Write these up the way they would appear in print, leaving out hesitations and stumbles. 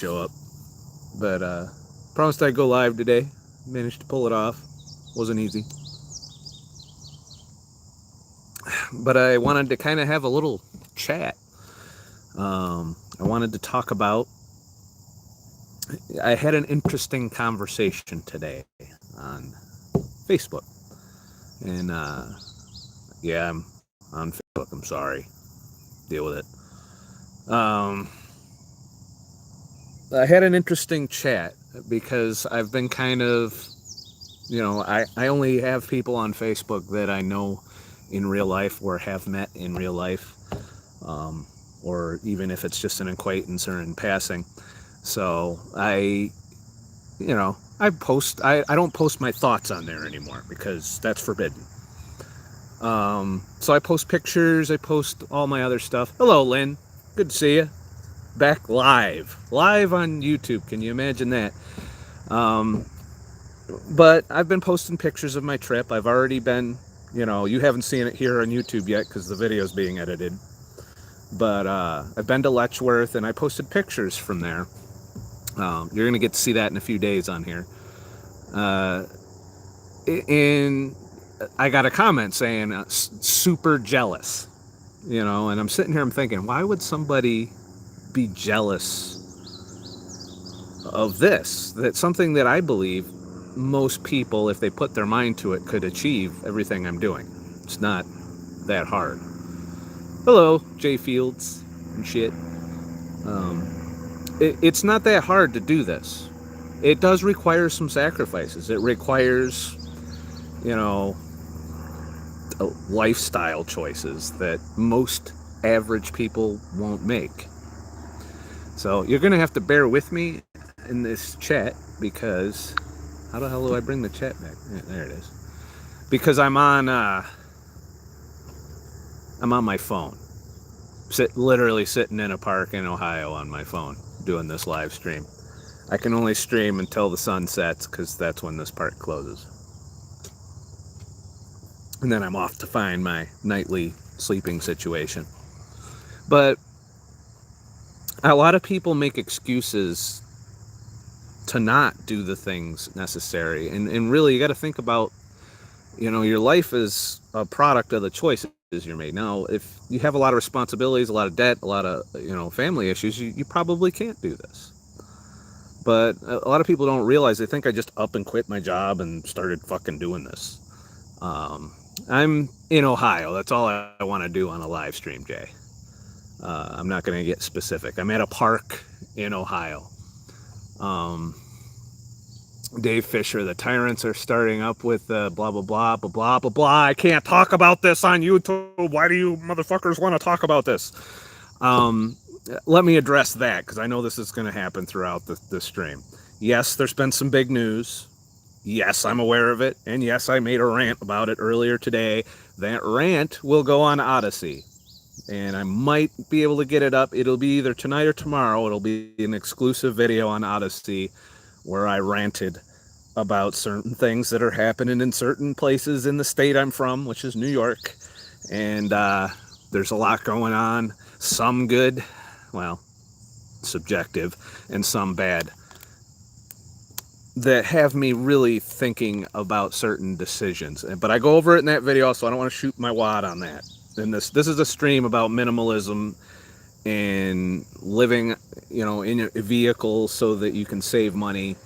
show up. But promised I'd go live today. Managed to pull it off. Wasn't easy. But I wanted to kind of have a little chat. I wanted to talk about. I had an interesting conversation today on Facebook. And yeah, I'm on Facebook. I'm sorry. Deal with it. I had an interesting chat because I've been kind of, I only have people on Facebook that I know in real life or have met in real life, or even if it's just an acquaintance or in passing. So I don't post my thoughts on there anymore because that's forbidden. So I post pictures, I post all my other stuff. Hello, Lynn. Good to see you. Back live on YouTube. Can you imagine that? But I've been posting pictures of my trip. I've already been, you haven't seen it here on YouTube yet because the video's being edited. But I've been to Letchworth and I posted pictures from there. You're going to get to see that in a few days on here. And I got a comment saying super jealous, and I'm sitting here, I'm thinking, why would somebody be jealous of this? That's something that I believe most people, if they put their mind to it, could achieve everything I'm doing. It's not that hard. Hello, Jay Fields and shit. It's not that hard to do this. It does require some sacrifices. It requires, lifestyle choices that most average people won't make. So you're going to have to bear with me in this chat because how the hell do I bring the chat back? Yeah, there it is. Because I'm on my phone. Literally sitting in a park in Ohio on my phone doing this live stream. I can only stream until the sun sets because that's when this park closes. And then I'm off to find my nightly sleeping situation. But a lot of people make excuses to not do the things necessary. And really, you got to think about, your life is a product of the choices you're made. Now, if you have a lot of responsibilities, a lot of debt, a lot of, family issues, you probably can't do this. But a lot of people don't realize, they think I just up and quit my job and started fucking doing this. I'm in Ohio. That's all I want to do on a live stream, Jay. I'm not going to get specific. I'm at a park in Ohio. Dave Fisher, the tyrants are starting up with blah, blah, blah, blah, blah, blah, blah. I can't talk about this on YouTube. Why do you motherfuckers want to talk about this? Let me address that because I know this is going to happen throughout the stream. Yes, there's been some big news. Yes, I'm aware of it. And yes, I made a rant about it earlier today. That rant will go on Odysee. And I might be able to get it up. It'll be either tonight or tomorrow. It'll be an exclusive video on Odysee where I ranted about certain things that are happening in certain places in the state I'm from, which is New York. And there's a lot going on. Some good, well, subjective, and some bad, that have me really thinking about certain decisions. But I go over it in that video, so I don't want to shoot my wad on that. And this is a stream about minimalism and living, in a vehicle so that you can save money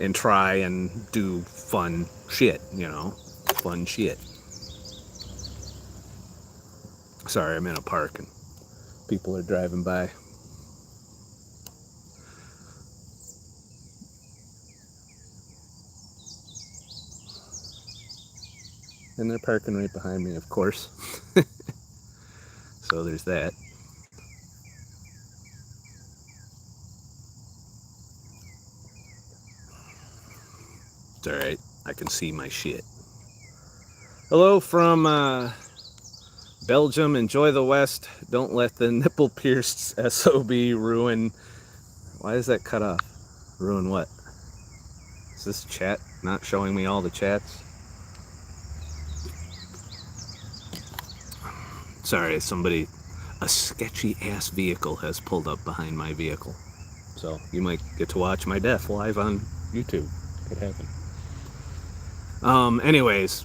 and try and do fun shit, fun shit. Sorry, I'm in a park and people are driving by. And they're parking right behind me, of course. So there's that. It's alright. I can see my shit. Hello from Belgium. Enjoy the West. Don't let the nipple-pierced SOB ruin... Why is that cut off? Ruin what? Is this chat not showing me all the chats? Sorry, a sketchy ass vehicle has pulled up behind my vehicle. So you might get to watch my death live on YouTube. Could happen. Anyways,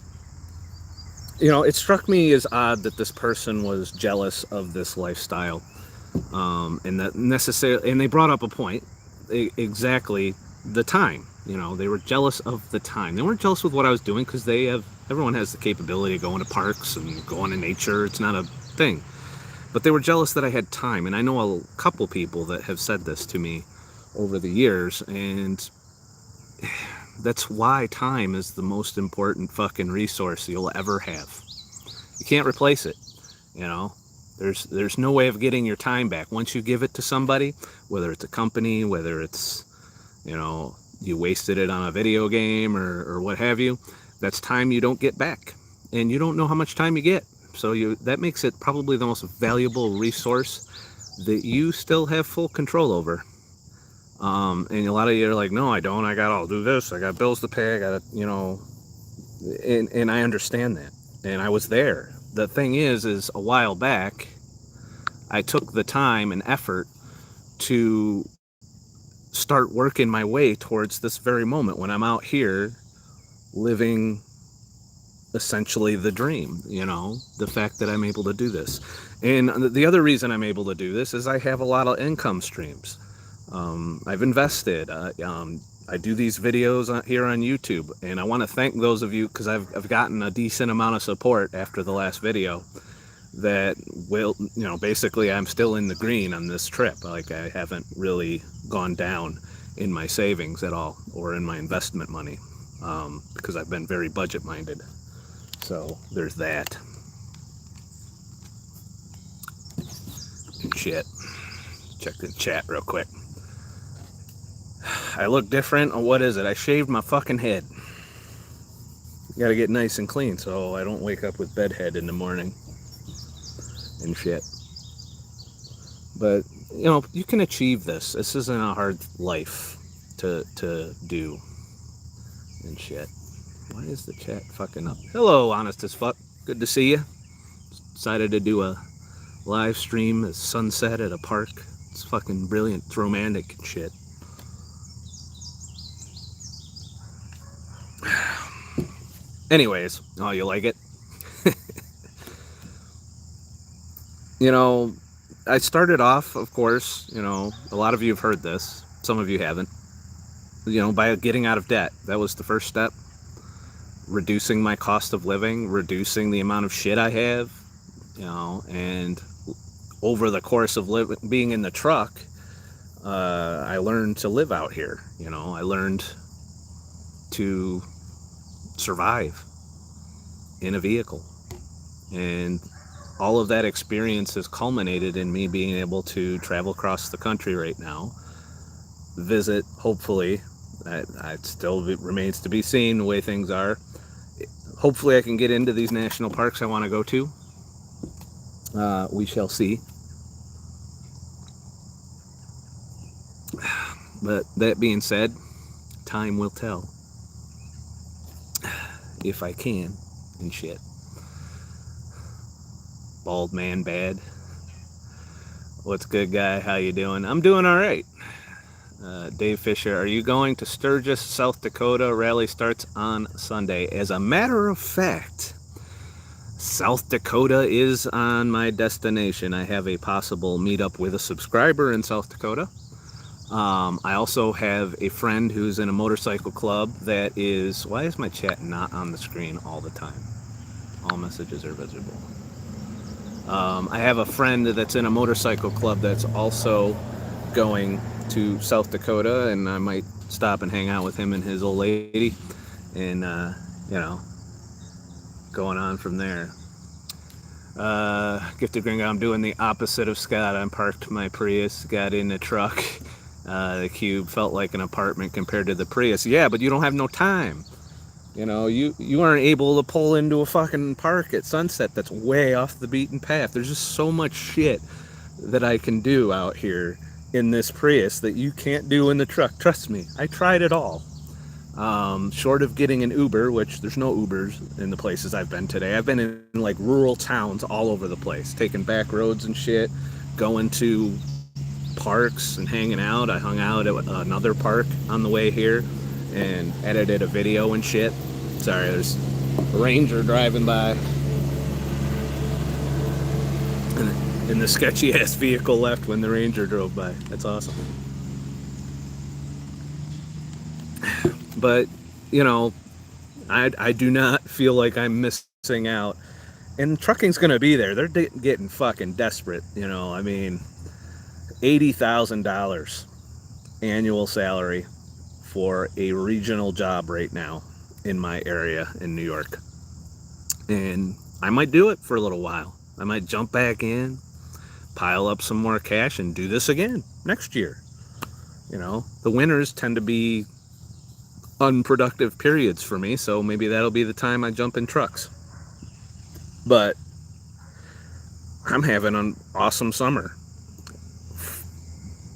it struck me as odd that this person was jealous of this lifestyle. And they brought up a point, exactly the time. They were jealous of the time. They weren't jealous with what I was doing, because everyone has the capability of going to parks and going to nature. It's not a thing. But they were jealous that I had time. And I know a couple people that have said this to me over the years, and that's why time is the most important fucking resource you'll ever have. You can't replace it. There's no way of getting your time back. Once you give it to somebody, whether it's a company, whether it's, you wasted it on a video game or what have you, that's time you don't get back. And you don't know how much time you get. So that makes it probably the most valuable resource that you still have full control over. And a lot of you are like, no, I don't. I'll do this. I got bills to pay. I got to, and I understand that. And I was there. The thing is a while back, I took the time and effort to start working my way towards this very moment when I'm out here living essentially the dream, the fact that I'm able to do this. And the other reason I'm able to do this is I have a lot of income streams. I've invested. I do these videos here on YouTube, and I want to thank those of you, because I've gotten a decent amount of support after the last video that will, basically I'm still in the green on this trip. Like, I haven't really gone down in my savings at all, or in my investment money, because I've been very budget minded. So there's that. Shit. Check the chat real quick. I look different. Or what is it? I shaved my fucking head. Gotta get nice and clean so I don't wake up with bedhead in the morning and shit. But, you can achieve this. This isn't a hard life to do and shit. Why is the chat fucking up? Hello, honest as fuck. Good to see you. Decided to do a live stream at sunset at a park. It's fucking brilliant. It's romantic and shit. Anyways, oh, you like it? I started off, of course, a lot of you have heard this. Some of you haven't. By getting out of debt. That was the first step. Reducing my cost of living, reducing the amount of shit I have, and over the course of being in the truck, I learned to live out here. I learned to survive in a vehicle, and all of that experience has culminated in me being able to travel across the country right now, visit, hopefully, it still remains to be seen the way things are. Hopefully I can get into these national parks I want to go to. We shall see. But that being said, time will tell. If I can, and shit. Bald man bad. What's good, guy? How you doing? I'm doing all right. Dave Fisher, are you going to Sturgis, South Dakota? Rally starts on Sunday. As a matter of fact, South Dakota is on my destination. I have a possible meetup with a subscriber in South Dakota. I also have a friend who's in a motorcycle club that is... Why is my chat not on the screen all the time? All messages are visible. I have a friend that's in a motorcycle club that's also going to South Dakota, and I might stop and hang out with him and his old lady, and going on from there. Gifted Gringo, I'm doing the opposite of Scott. I parked my Prius, got in the truck. The Cube felt like an apartment compared to the Prius. Yeah, but you don't have no time. You aren't able to pull into a fucking park at sunset that's way off the beaten path. There's just so much shit that I can do out here in this Prius that you can't do in the truck. Trust me, I tried it all. Short of getting an Uber, which there's no Ubers in the places I've been today. I've been in like rural towns all over the place, taking back roads and shit, going to parks and hanging out. I hung out at another park on the way here and edited a video and shit. Sorry, there's a ranger driving by. And the sketchy ass vehicle left when the ranger drove by. That's awesome. But, you know, I do not feel like I'm missing out. And trucking's going to be there. They're getting fucking desperate, you know. I mean, $80,000 annual salary for a regional job right now in my area in New York. And I might do it for a little while. I might jump back in, pile up some more cash, and do this again next year. You know, the winters tend to be unproductive periods for me, so maybe that'll be the time I jump in trucks. But I'm having an awesome summer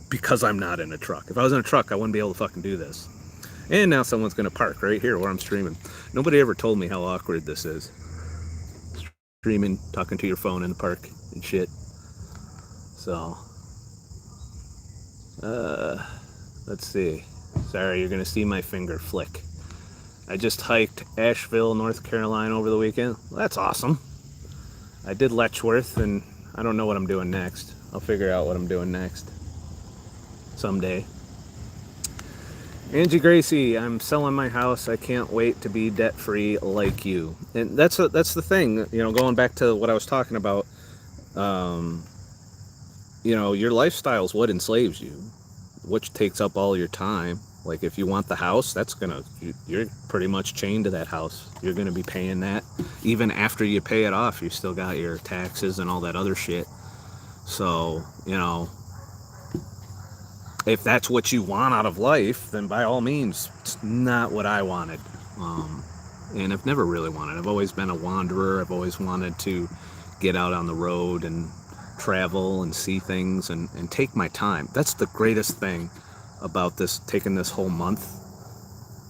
because I'm not in a truck. If I was in a truck, I wouldn't be able to fucking do this. And now someone's going to park right here where I'm streaming. Nobody ever told me how awkward this is. Streaming, talking to your phone in the park and shit. So, let's see. Sorry, you're going to see my finger flick. I just hiked Asheville, North Carolina over the weekend. Well, that's awesome. I did Letchworth, and I don't know what I'm doing next. I'll figure out what I'm doing next someday. Angie Gracie, I'm selling my house. I can't wait to be debt-free like you. And that's the thing, you know, going back to what I was talking about. You know, your lifestyle's what enslaves you, which takes up all your time. Like, if you want the house, you're pretty much chained to that house. You're gonna be paying that. Even after you pay it off, you still got your taxes and all that other shit. So, you know, if that's what you want out of life, then by all means, it's not what I wanted. And I've never really wanted. I've always been a wanderer. I've always wanted to get out on the road and travel and see things and take my time. That's the greatest thing about this, taking this whole month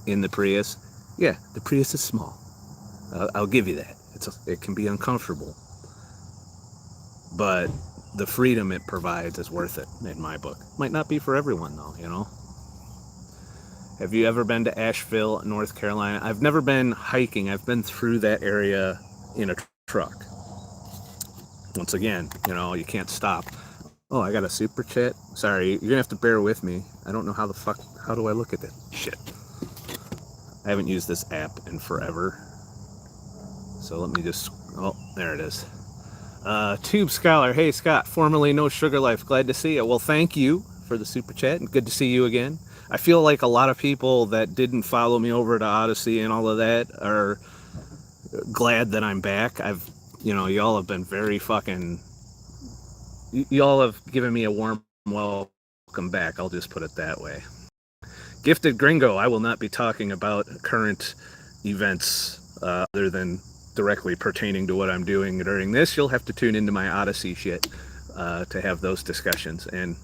in the Prius. Yeah, the Prius is small. I'll give you that. It can be uncomfortable. But the freedom it provides is worth it in my book. Might not be for everyone though, you know. Have you ever been to Asheville, North Carolina? I've never been hiking. I've been through that area in a truck. Once again, you know, you can't stop. Oh, I got a super chat. Sorry, you're gonna have to bear with me. I don't know how do I look at that shit? I haven't used this app in forever. So let me just, oh, there it is. Tube Scholar, hey Scott, formerly No Sugar Life, glad to see you. Well, thank you for the super chat and good to see you again. I feel like a lot of people that didn't follow me over to Odysee and all of that are glad that I'm back. You know, y'all have been very fucking, y'all have given me a warm welcome back. I'll just put it that way. Gifted Gringo, I will not be talking about current events other than directly pertaining to what I'm doing during this. You'll have to tune into my Odysee shit to have those discussions. And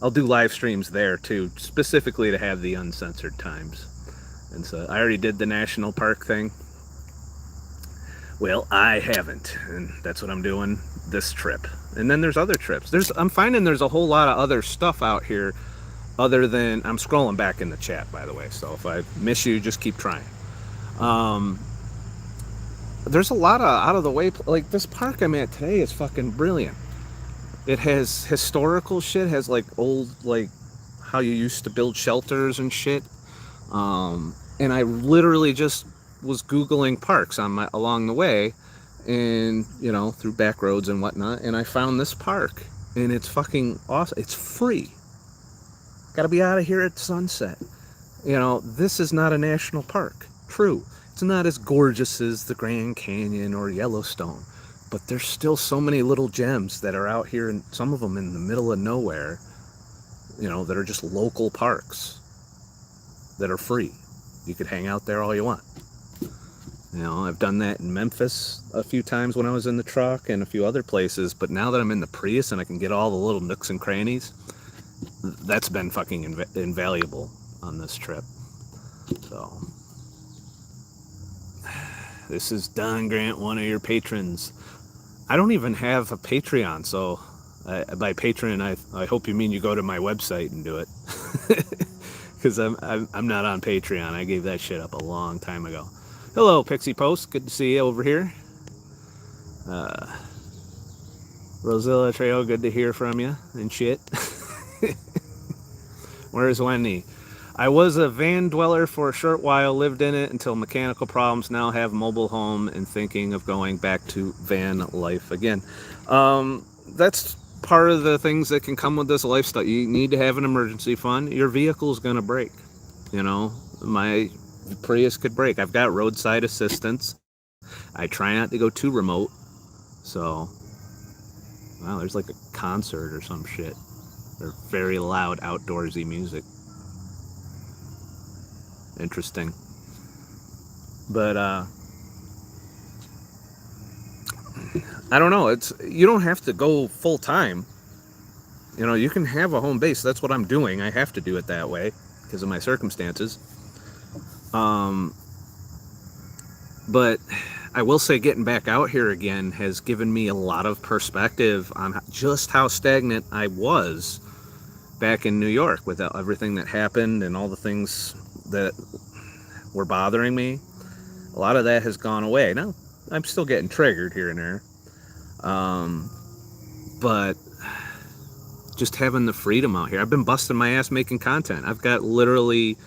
I'll do live streams there too, specifically to have the uncensored times. And so I already did the national park thing. Well, I haven't, and that's what I'm doing this trip. And then there's other trips. I'm finding there's a whole lot of other stuff out here other than, I'm scrolling back in the chat, by the way, so if I miss you, just keep trying. There's a lot of out of the way, like this park I'm at today is fucking brilliant. It has historical shit, has like old, like how you used to build shelters and shit. And I literally just was Googling parks along the way, and you know, through back roads and whatnot, and I found this park, and it's fucking awesome. It's free. Gotta be out of here at sunset. You know, this is not a national park. True, it's not as gorgeous as the Grand Canyon or Yellowstone, but there's still so many little gems that are out here, and some of them in the middle of nowhere, you know, that are just local parks that are free. You could hang out there all you want. You know, I've done that in Memphis a few times when I was in the truck and a few other places, but now that I'm in the Prius and I can get all the little nooks and crannies, that's been fucking invaluable on this trip. So, this is Don Grant, one of your patrons. I don't even have a Patreon, so By Patreon, I hope you mean you go to my website and do it, because I'm not on Patreon. I gave that shit up a long time ago. Hello, Pixie Post. Good to see you over here. Rosilla Trejo, good to hear from you and shit. Where's Wendy? I was a van dweller for a short while, lived in it until mechanical problems, now have mobile home and thinking of going back to van life again. That's part of the things that can come with this lifestyle. You need to have an emergency fund. Your vehicle's going to break. You know, my Prius could break. I've got roadside assistance. I try not to go too remote. So, wow, there's like a concert or some shit. Or very loud outdoorsy music. Interesting. But I don't know, you don't have to go full time. You know, you can have a home base. That's what I'm doing. I have to do it that way because of my circumstances. But I will say getting back out here again has given me a lot of perspective on just how stagnant I was back in New York with everything that happened and all the things that were bothering me. A lot of that has gone away. Now, I'm still getting triggered here and there. But just having the freedom out here. I've been busting my ass making content. I've got literally,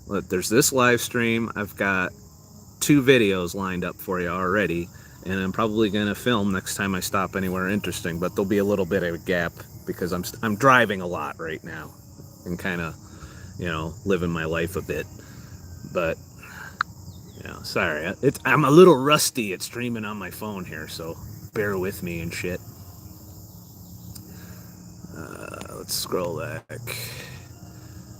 there's this live stream. I've got 2 videos lined up for you already. And I'm probably going to film next time I stop anywhere interesting. But there'll be a little bit of a gap because I'm driving a lot right now. And kind of, you know, living my life a bit. But, you know, sorry. I'm a little rusty at streaming on my phone here, so bear with me and shit. Let's scroll back.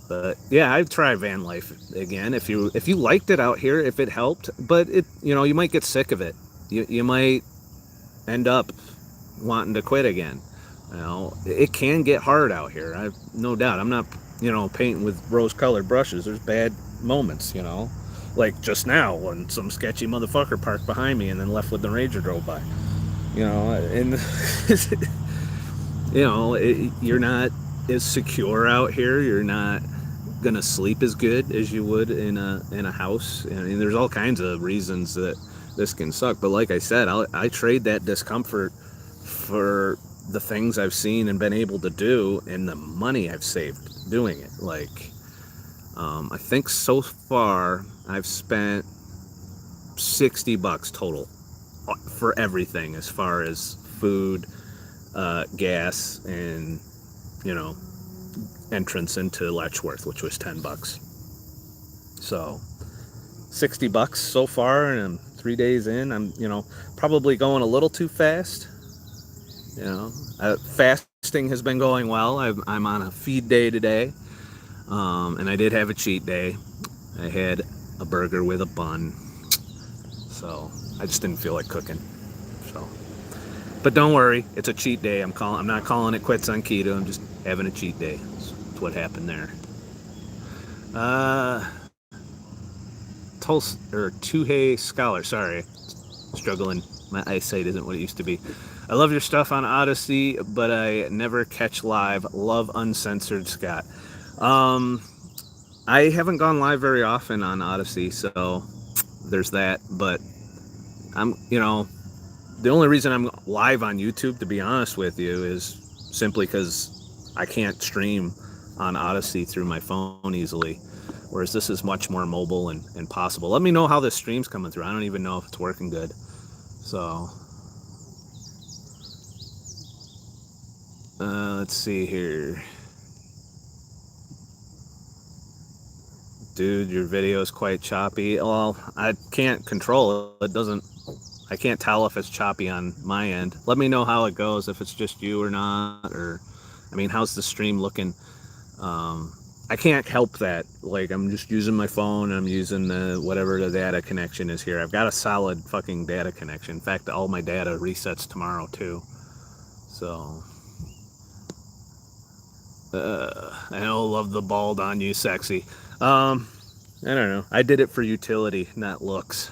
But yeah, I've tried van life again. If you liked it out here, if it helped, but you know, you might get sick of it. You might end up wanting to quit again. You know, it can get hard out here. I've no doubt. I'm not, you know, painting with rose-colored brushes. There's bad moments, you know, like just now when some sketchy motherfucker parked behind me and then left when the Ranger drove by. You know, and you know, you're not as secure out here. You're not gonna sleep as good as you would in a house. I mean, there's all kinds of reasons that this can suck. But like I said, I trade that discomfort for the things I've seen and been able to do and the money I've saved doing it. Like, I think so far I've spent $60 total for everything as far as food, gas, and, you know, entrance into Letchworth, which was $10. So $60 so far, and I'm 3 days in. I'm, you know, probably going a little too fast. You know, fasting has been going well. I'm on a feed day today, and I did have a cheat day. I had a burger with a bun, so I just didn't feel like cooking. So, but don't worry, it's a cheat day. I'm not calling it quits on keto. I'm just having a cheat day. That's what happened there. Tuhei Scholar. Sorry, struggling. My eyesight isn't what it used to be. I love your stuff on Odysee, but I never catch live. Love Uncensored, Scott. I haven't gone live very often on Odysee, so there's that. But you know, the only reason I'm live on YouTube, to be honest with you, is simply because I can't stream on Odysee through my phone easily. Whereas this is much more mobile and possible. Let me know how this stream's coming through. I don't even know if it's working good. So, let's see here. Dude, your video is quite choppy. Well, I can't control it. I can't tell if it's choppy on my end. Let me know how it goes, if it's just you or not, or, I mean, how's the stream looking? I can't help that. Like, I'm just using my phone, and I'm using whatever the data connection is here. I've got a solid fucking data connection. In fact, all my data resets tomorrow too. So, I don't love the bald on you, sexy. I don't know. I did it for utility, not looks.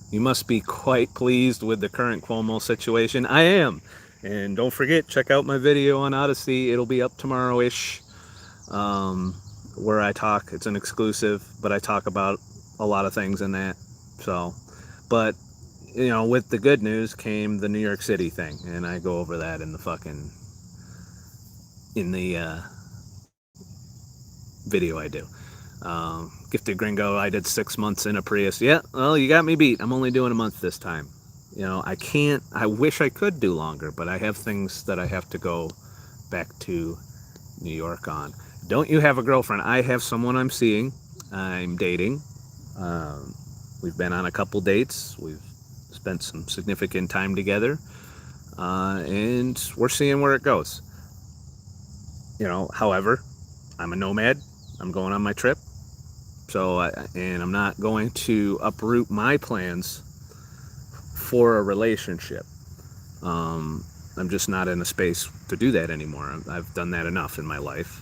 You must be quite pleased with the current Cuomo situation. I am. And don't forget, check out my video on Odysee. It'll be up tomorrow-ish, where I talk. It's an exclusive, but I talk about a lot of things in that. So, but, you know, with the good news came the New York City thing, and I go over that in the video I do. Gifted Gringo, I did 6 months in a Prius. Yeah, well, you got me beat. I'm only doing a month this time. You know, I wish I could do longer, but I have things that I have to go back to New York on. Don't you have a girlfriend? I have someone I'm seeing. I'm dating. We've been on a couple dates. We've spent some significant time together. And we're seeing where it goes. You know, however, I'm a nomad. I'm going on my trip. So, and I'm not going to uproot my plans for a relationship. I'm just not in a space to do that anymore. I've done that enough in my life.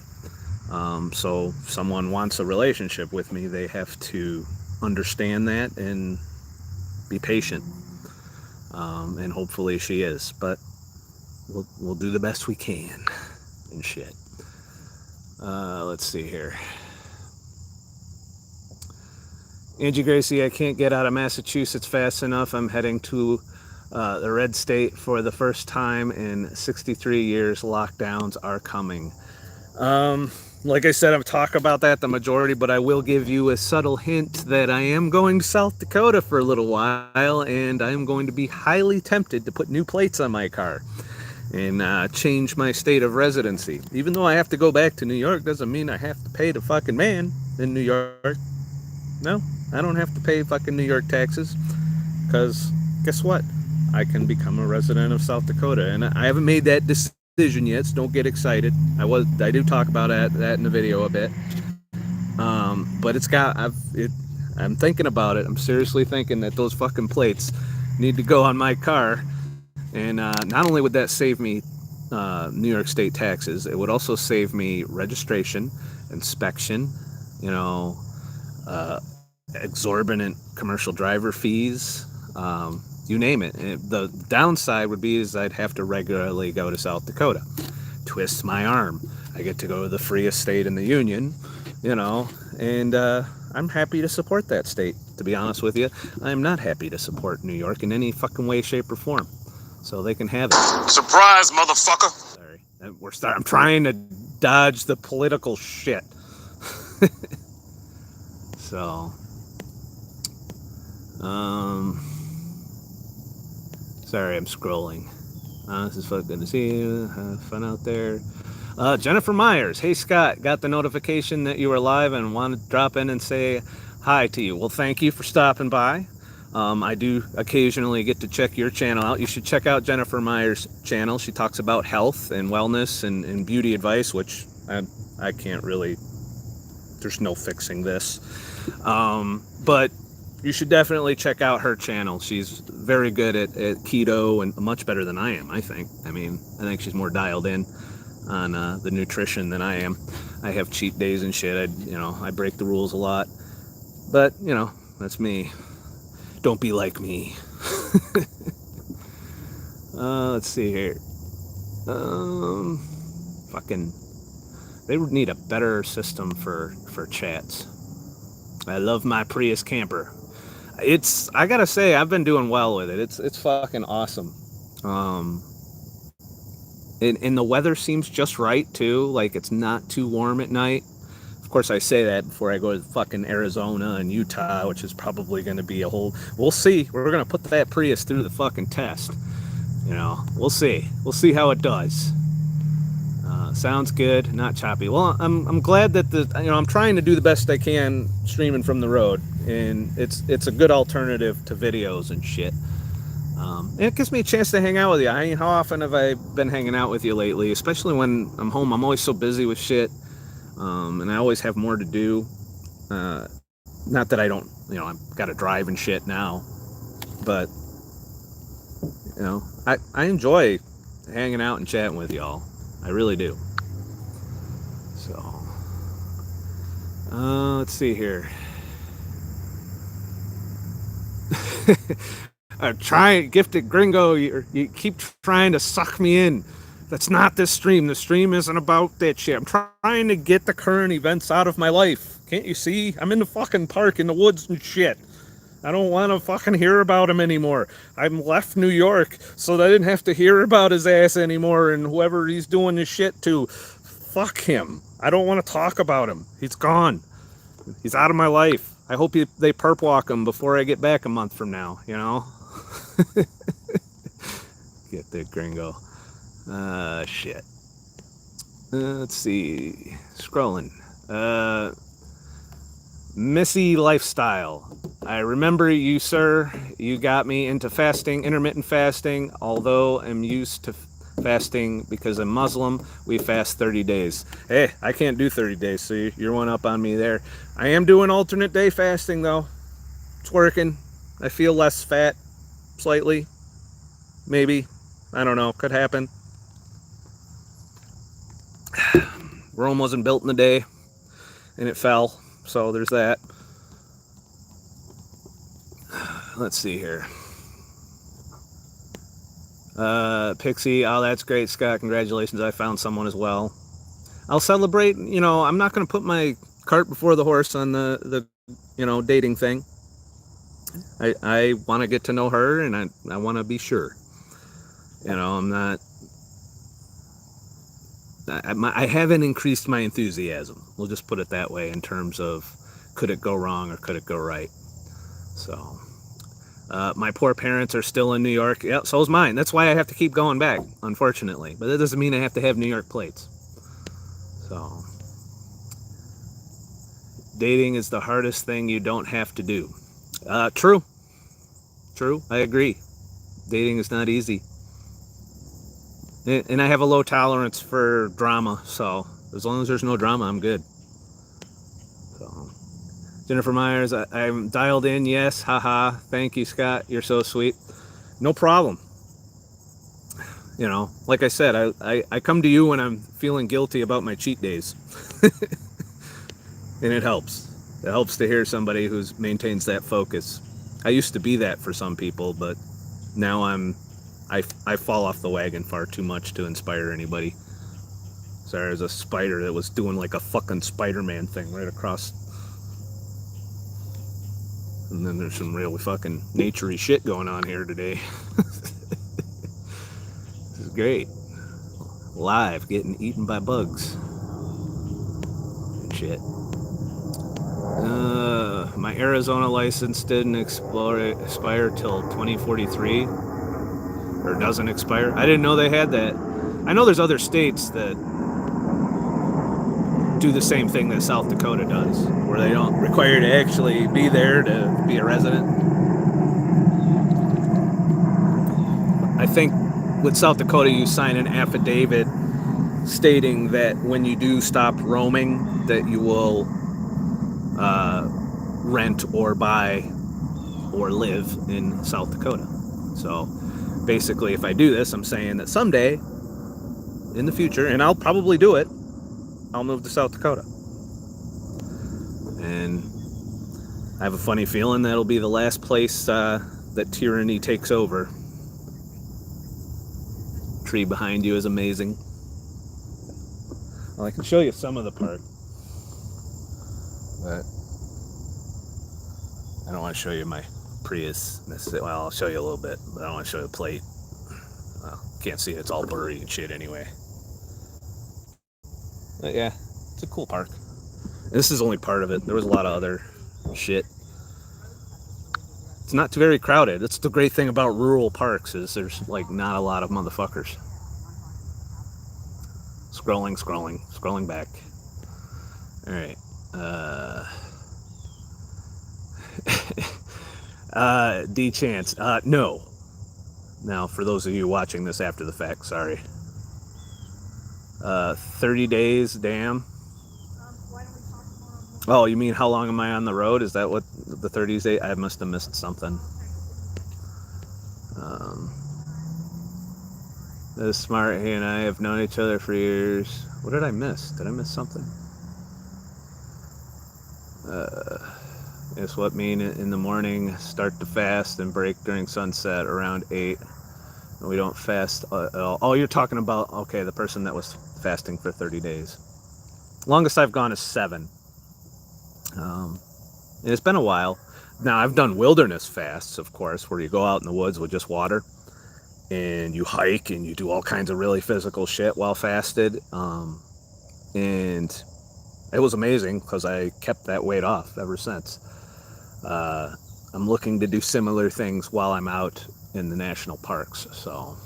So if someone wants a relationship with me, they have to understand that and be patient. And hopefully she is, but we'll do the best we can and shit. Let's see here. Angie Gracie, I can't get out of Massachusetts fast enough. I'm heading to the red state for the first time in 63 years. Lockdowns are coming. Like I said, I've talked about that the majority, but I will give you a subtle hint that I am going to South Dakota for a little while, and I'm going to be highly tempted to put new plates on my car and change my state of residency. Even though I have to go back to New York, doesn't mean I have to pay the fucking man in New York. No, I don't have to pay fucking New York taxes, because guess what? I can become a resident of South Dakota, and I haven't made that decision yet, so don't get excited. I do talk about that in the video a bit, but I'm thinking about it. I'm seriously thinking that those fucking plates need to go on my car, and not only would that save me New York State taxes, it would also save me registration, inspection, you know, exorbitant commercial driver fees, you name it. And the downside would be is I'd have to regularly go to South Dakota, twist my arm. I get to go to the freest state in the union, you know, and I'm happy to support that state, to be honest with you. I'm not happy to support New York in any fucking way, shape, or form. So they can have it. Surprise, motherfucker! Sorry. I'm trying to dodge the political shit. So, sorry, I'm scrolling. This is good to see you. Have fun out there. Jennifer Myers. Hey, Scott. Got the notification that you were live and wanted to drop in and say hi to you. Well, thank you for stopping by. I do occasionally get to check your channel out. You should check out Jennifer Myers' channel. She talks about health and wellness and beauty advice, which I can't really... There's no fixing this. But you should definitely check out her channel. She's very good at keto and much better than I am, I think. I mean, I think she's more dialed in on the nutrition than I am. I have cheat days and shit. I break the rules a lot. But, you know, that's me. Don't be like me. Let's see here. They would need a better system for chats. I love my Prius camper. I gotta say, I've been doing well with it. It's fucking awesome. And the weather seems just right too. Like, it's not too warm at night. Of course, I say that before I go to fucking Arizona and Utah, which is probably going to be a whole... We'll see. We're going to put that Prius through the fucking test. You know, we'll see. We'll see how it does. Sounds good, not choppy. Well, I'm glad that I'm trying to do the best I can streaming from the road, and it's a good alternative to videos and shit. And it gives me a chance to hang out with you. I mean, how often have I been hanging out with you lately? Especially when I'm home. I'm always so busy with shit, and I always have more to do. Not that I don't, I've got to drive and shit now, but I enjoy hanging out and chatting with y'all. I really do. So, let's see here. Gifted Gringo, you keep trying to suck me in. That's not this stream. The stream isn't about that shit. I'm trying to get the current events out of my life. Can't you see? I'm in the fucking park in the woods and shit. I don't want to fucking hear about him anymore. I'm left New York so that I didn't have to hear about his ass anymore and whoever he's doing this shit to. Fuck him. I don't want to talk about him. He's gone. He's out of my life. I hope they perp walk him before I get back a month from now, you know? Get the Gringo. Shit. Let's see. Scrolling. Missy Lifestyle. I remember you, sir. You got me into fasting, intermittent fasting, although I'm used to fasting because I'm Muslim. We fast 30 days. Hey, I can't do 30 days, so you're one up on me there. I am doing alternate day fasting, though. It's working. I feel less fat, slightly. Maybe. I don't know. Could happen. Rome wasn't built in a day, and it fell. So there's that. Let's see here. Pixie, oh, that's great, Scott. Congratulations. I found someone as well. I'll celebrate. You know, I'm not going to put my cart before the horse on the dating thing. I want to get to know her, and I want to be sure. You know, I'm not. I haven't increased my enthusiasm. We'll just put it that way in terms of could it go wrong or could it go right. So, my poor parents are still in New York. Yeah, so is mine. That's why I have to keep going back, unfortunately. But that doesn't mean I have to have New York plates. So, dating is the hardest thing you don't have to do. True. I agree. Dating is not easy. And I have a low tolerance for drama, so as long as there's no drama, I'm good. So, Jennifer Myers, I'm dialed in, yes, haha. Thank you, Scott. You're so sweet. No problem. You know, like I said, I come to you when I'm feeling guilty about my cheat days. And it helps. It helps to hear somebody who maintains that focus. I used to be that for some people, but now I fall off the wagon far too much to inspire anybody. So there's a spider that was doing like a fucking Spider-Man thing right across. And then there's some real fucking naturey shit going on here today. This is great. Live, getting eaten by bugs. And shit. My Arizona license didn't expire till 2043. Or doesn't expire. I didn't know they had that. I know there's other states that do the same thing that South Dakota does, where they don't require you to actually be there to be a resident. I think with South Dakota, you sign an affidavit stating that when you do stop roaming, that you will rent or buy or live in South Dakota. So basically, if I do this, I'm saying that someday in the future, and I'll probably do it, I'll move to South Dakota. And I have a funny feeling that'll be the last place that tyranny takes over. Tree behind you is amazing. Well, I can show you some of the park, but I don't want to show you my Prius. Well, I'll show you a little bit, but I don't want to show you the plate. Well, can't see it. It's all blurry and shit anyway. But yeah, it's a cool park. This is only part of it. There was a lot of other shit. It's not very crowded. That's the great thing about rural parks, is there's like not a lot of motherfuckers. Scrolling back. All right. D Chance. No. Now, for those of you watching this after the fact, sorry. 30 days, damn. Oh, you mean how long am I on the road? Is that what the 30 days? I must have missed something. This smart, he and I have known each other for years. What did I miss? Did I miss something? It's what mean in the morning, start to fast and break during sunset around 8. We don't fast at all. Oh, you're talking about, okay, the person that was fasting for 30 days. Longest I've gone is 7. And it's been a while. Now, I've done wilderness fasts, of course, where you go out in the woods with just water and you hike and you do all kinds of really physical shit while fasted. And it was amazing because I kept that weight off ever since. I'm looking to do similar things while I'm out in the national parks. So,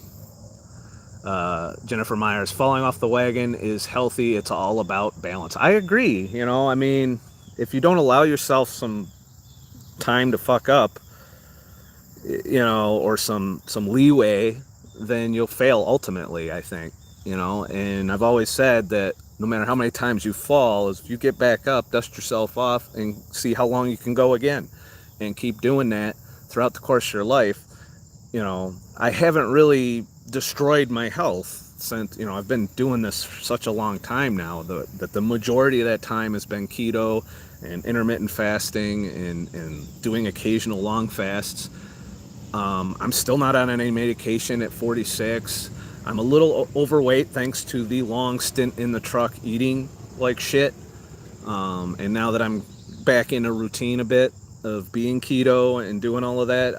Jennifer Myers, falling off the wagon is healthy. It's all about balance. I agree. You know, I mean, if you don't allow yourself some time to fuck up, you know, or some leeway, then you'll fail ultimately, I think, you know. And I've always said that no matter how many times you fall, if you get back up, dust yourself off and see how long you can go again, and keep doing that throughout the course of your life. You know, I haven't really destroyed my health since, you know, I've been doing this for such a long time now that the majority of that time has been keto and intermittent fasting and doing occasional long fasts. I'm still not on any medication at 46. I'm a little overweight thanks to the long stint in the truck eating like shit. And now that I'm back in a routine a bit of being keto and doing all of that,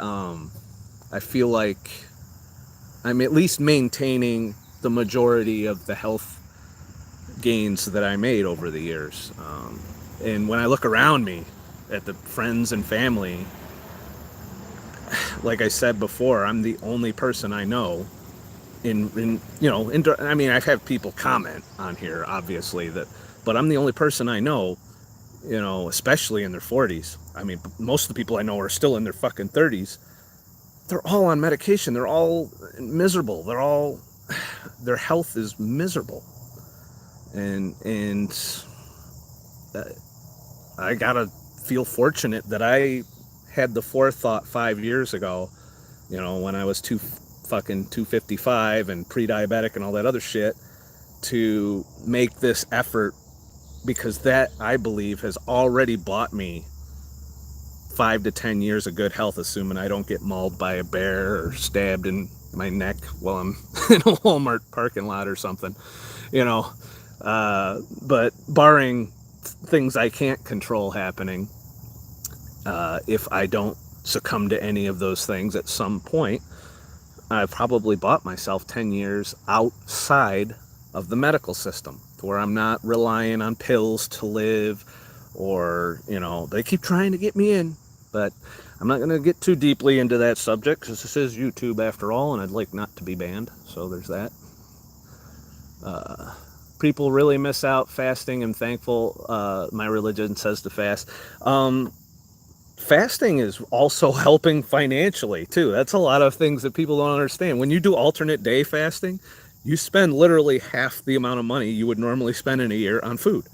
I feel like I'm at least maintaining the majority of the health gains that I made over the years. And when I look around me at the friends and family, like I said before, I'm the only person I know I mean, I've had people comment on here, obviously, but I'm the only person I know, you know, especially in their 40s. I mean, most of the people I know are still in their fucking 30s. They're all on medication. They're all miserable. Their health is miserable. And I gotta feel fortunate that I had the forethought 5 years ago, you know, when I was 255 and pre-diabetic and all that other shit, to make this effort, because that, I believe, has already bought me 5 to 10 years of good health, assuming I don't get mauled by a bear or stabbed in my neck while I'm in a Walmart parking lot or something, you know. But barring things I can't control happening, if I don't succumb to any of those things at some point, I've probably bought myself 10 years outside of the medical system, where I'm not relying on pills to live, or, you know, they keep trying to get me in. But I'm not going to get too deeply into that subject, because this is YouTube after all, and I'd like not to be banned. So there's that. People really miss out fasting. I'm thankful my religion says to fast. Fasting is also helping financially too. That's a lot of things that people don't understand. When you do alternate day fasting, you spend literally half the amount of money you would normally spend in a year on food,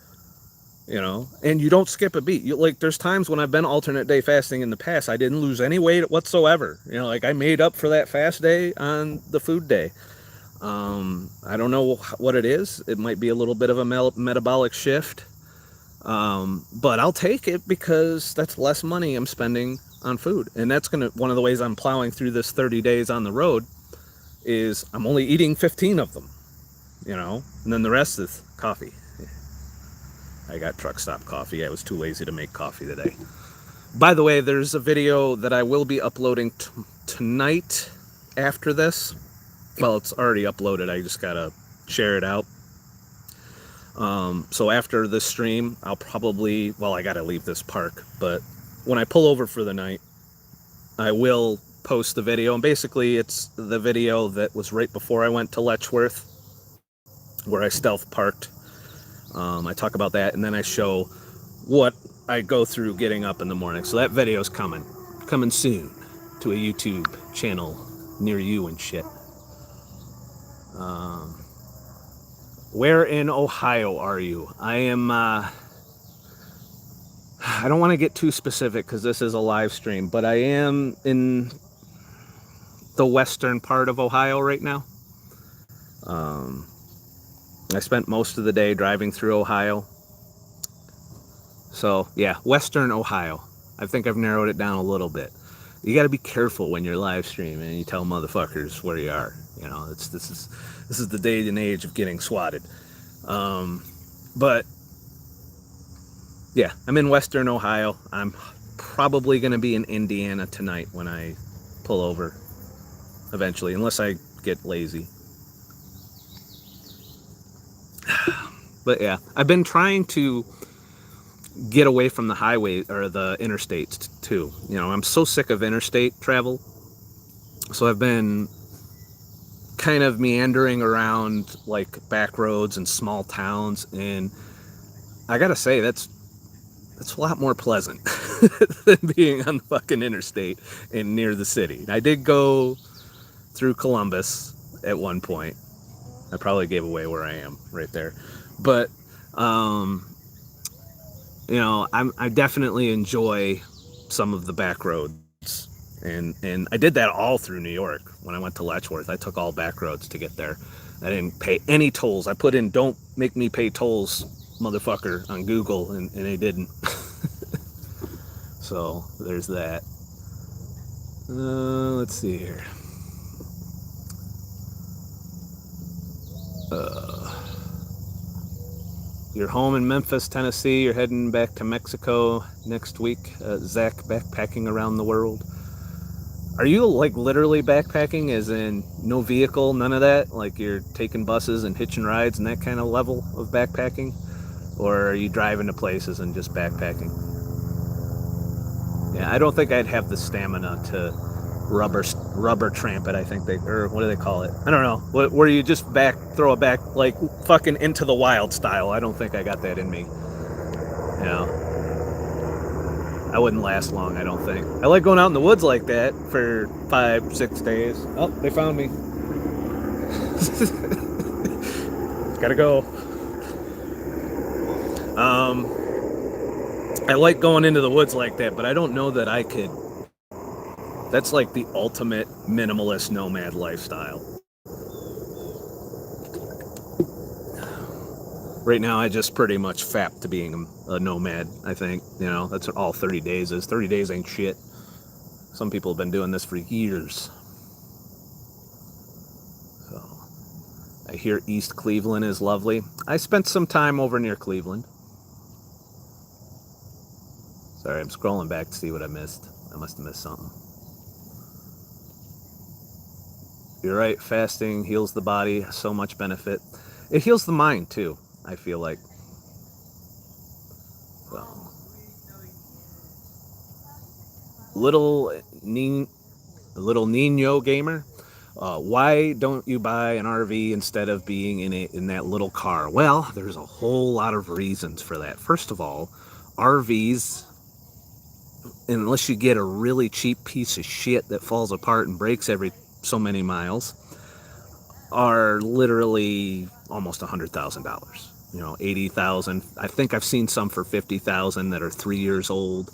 you know, and you don't skip a beat. Like, there's times when I've been alternate day fasting in the past, I didn't lose any weight whatsoever. You know, like, I made up for that fast day on the food day. I don't know what it is. It might be a little bit of a metabolic shift. But I'll take it, because that's less money I'm spending on food. And that's one of the ways I'm plowing through this 30 days on the road is I'm only eating 15 of them, you know, and then the rest is coffee. I got truck stop coffee. I was too lazy to make coffee today. By the way, there's a video that I will be uploading tonight after this. Well, it's already uploaded. I just gotta share it out. So after this stream, I'll probably, I gotta leave this park, but when I pull over for the night, I will post the video. And basically, it's the video that was right before I went to Letchworth, where I stealth parked. I talk about that, and then I show what I go through getting up in the morning. So that video's coming soon to a YouTube channel near you and shit. Where in Ohio are you? I am, I don't want to get too specific because this is a live stream, but I am in the western part of Ohio right now. I spent most of the day driving through Ohio. So, yeah, western Ohio. I think I've narrowed it down a little bit. You got to be careful when you're live streaming and you tell motherfuckers where you are. You know, this is the day and age of getting swatted. But yeah, I'm in Western Ohio. I'm probably going to be in Indiana tonight when I pull over eventually, unless I get lazy. But yeah, I've been trying to get away from the highway or the interstates too. You know, I'm so sick of interstate travel. So I've been kind of meandering around like back roads and small towns, and I gotta say that's a lot more pleasant than being on the fucking interstate and near the city. I did go through Columbus at one point. I probably gave away where I am right there, but you know, I definitely enjoy some of the back roads, and I did that all through New York when I went to Letchworth. I took all back roads to get there. I didn't pay any tolls. I put in "don't make me pay tolls, motherfucker" on Google, and they didn't. So there's that. Let's see here. You're home in Memphis, Tennessee. You're heading back to Mexico next week. Zach backpacking around the world. Are you like literally backpacking, as in no vehicle, none of that? Like you're taking buses and hitching rides and that kind of level of backpacking? Or are you driving to places and just backpacking? Yeah, I don't think I'd have the stamina to rubber tramp it. I think or what do they call it? I don't know. Where you just throw it back like fucking Into the Wild style. I don't think I got that in me. You know, I wouldn't last long. I don't think. I like going out in the woods like that for 5-6 days. Oh, they found me. Gotta go. I like going into the woods like that, but I don't know that I could. That's like the ultimate minimalist nomad lifestyle. Right now, I just pretty much fap to being a nomad, I think. You know, that's what all 30 days is. 30 days ain't shit. Some people have been doing this for years. So, I hear East Cleveland is lovely. I spent some time over near Cleveland. Sorry, I'm scrolling back to see what I missed. I must have missed something. You're right, fasting heals the body, so much benefit. It heals the mind too, I feel like. So, little Nino gamer, why don't you buy an RV instead of being in that little car? Well, there's a whole lot of reasons for that. First of all, RVs, unless you get a really cheap piece of shit that falls apart and breaks every so many miles, are literally almost $100,000. You know, 80,000. I think I've seen some for 50,000 that are 3 years old.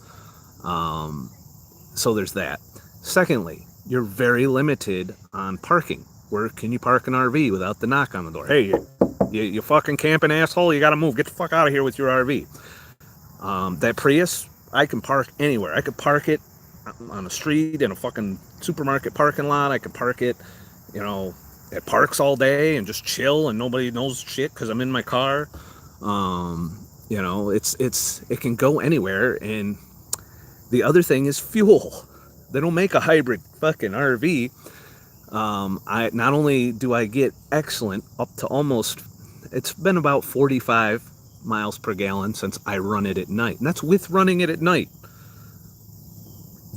So there's that. Secondly, you're very limited on parking. Where can you park an RV without the knock on the door? Hey, you fucking camping asshole, you gotta move. Get the fuck out of here with your RV. That Prius, I can park anywhere. I could park it on the street, in a fucking supermarket parking lot. I could park it, you know, at parks all day and just chill and nobody knows shit because I'm in my car. You know, it can go anywhere. And the other thing is fuel. They don't make a hybrid fucking RV. I not only do I get excellent up to almost, it's been about 45 miles per gallon since I run it at night, and that's with running it at night.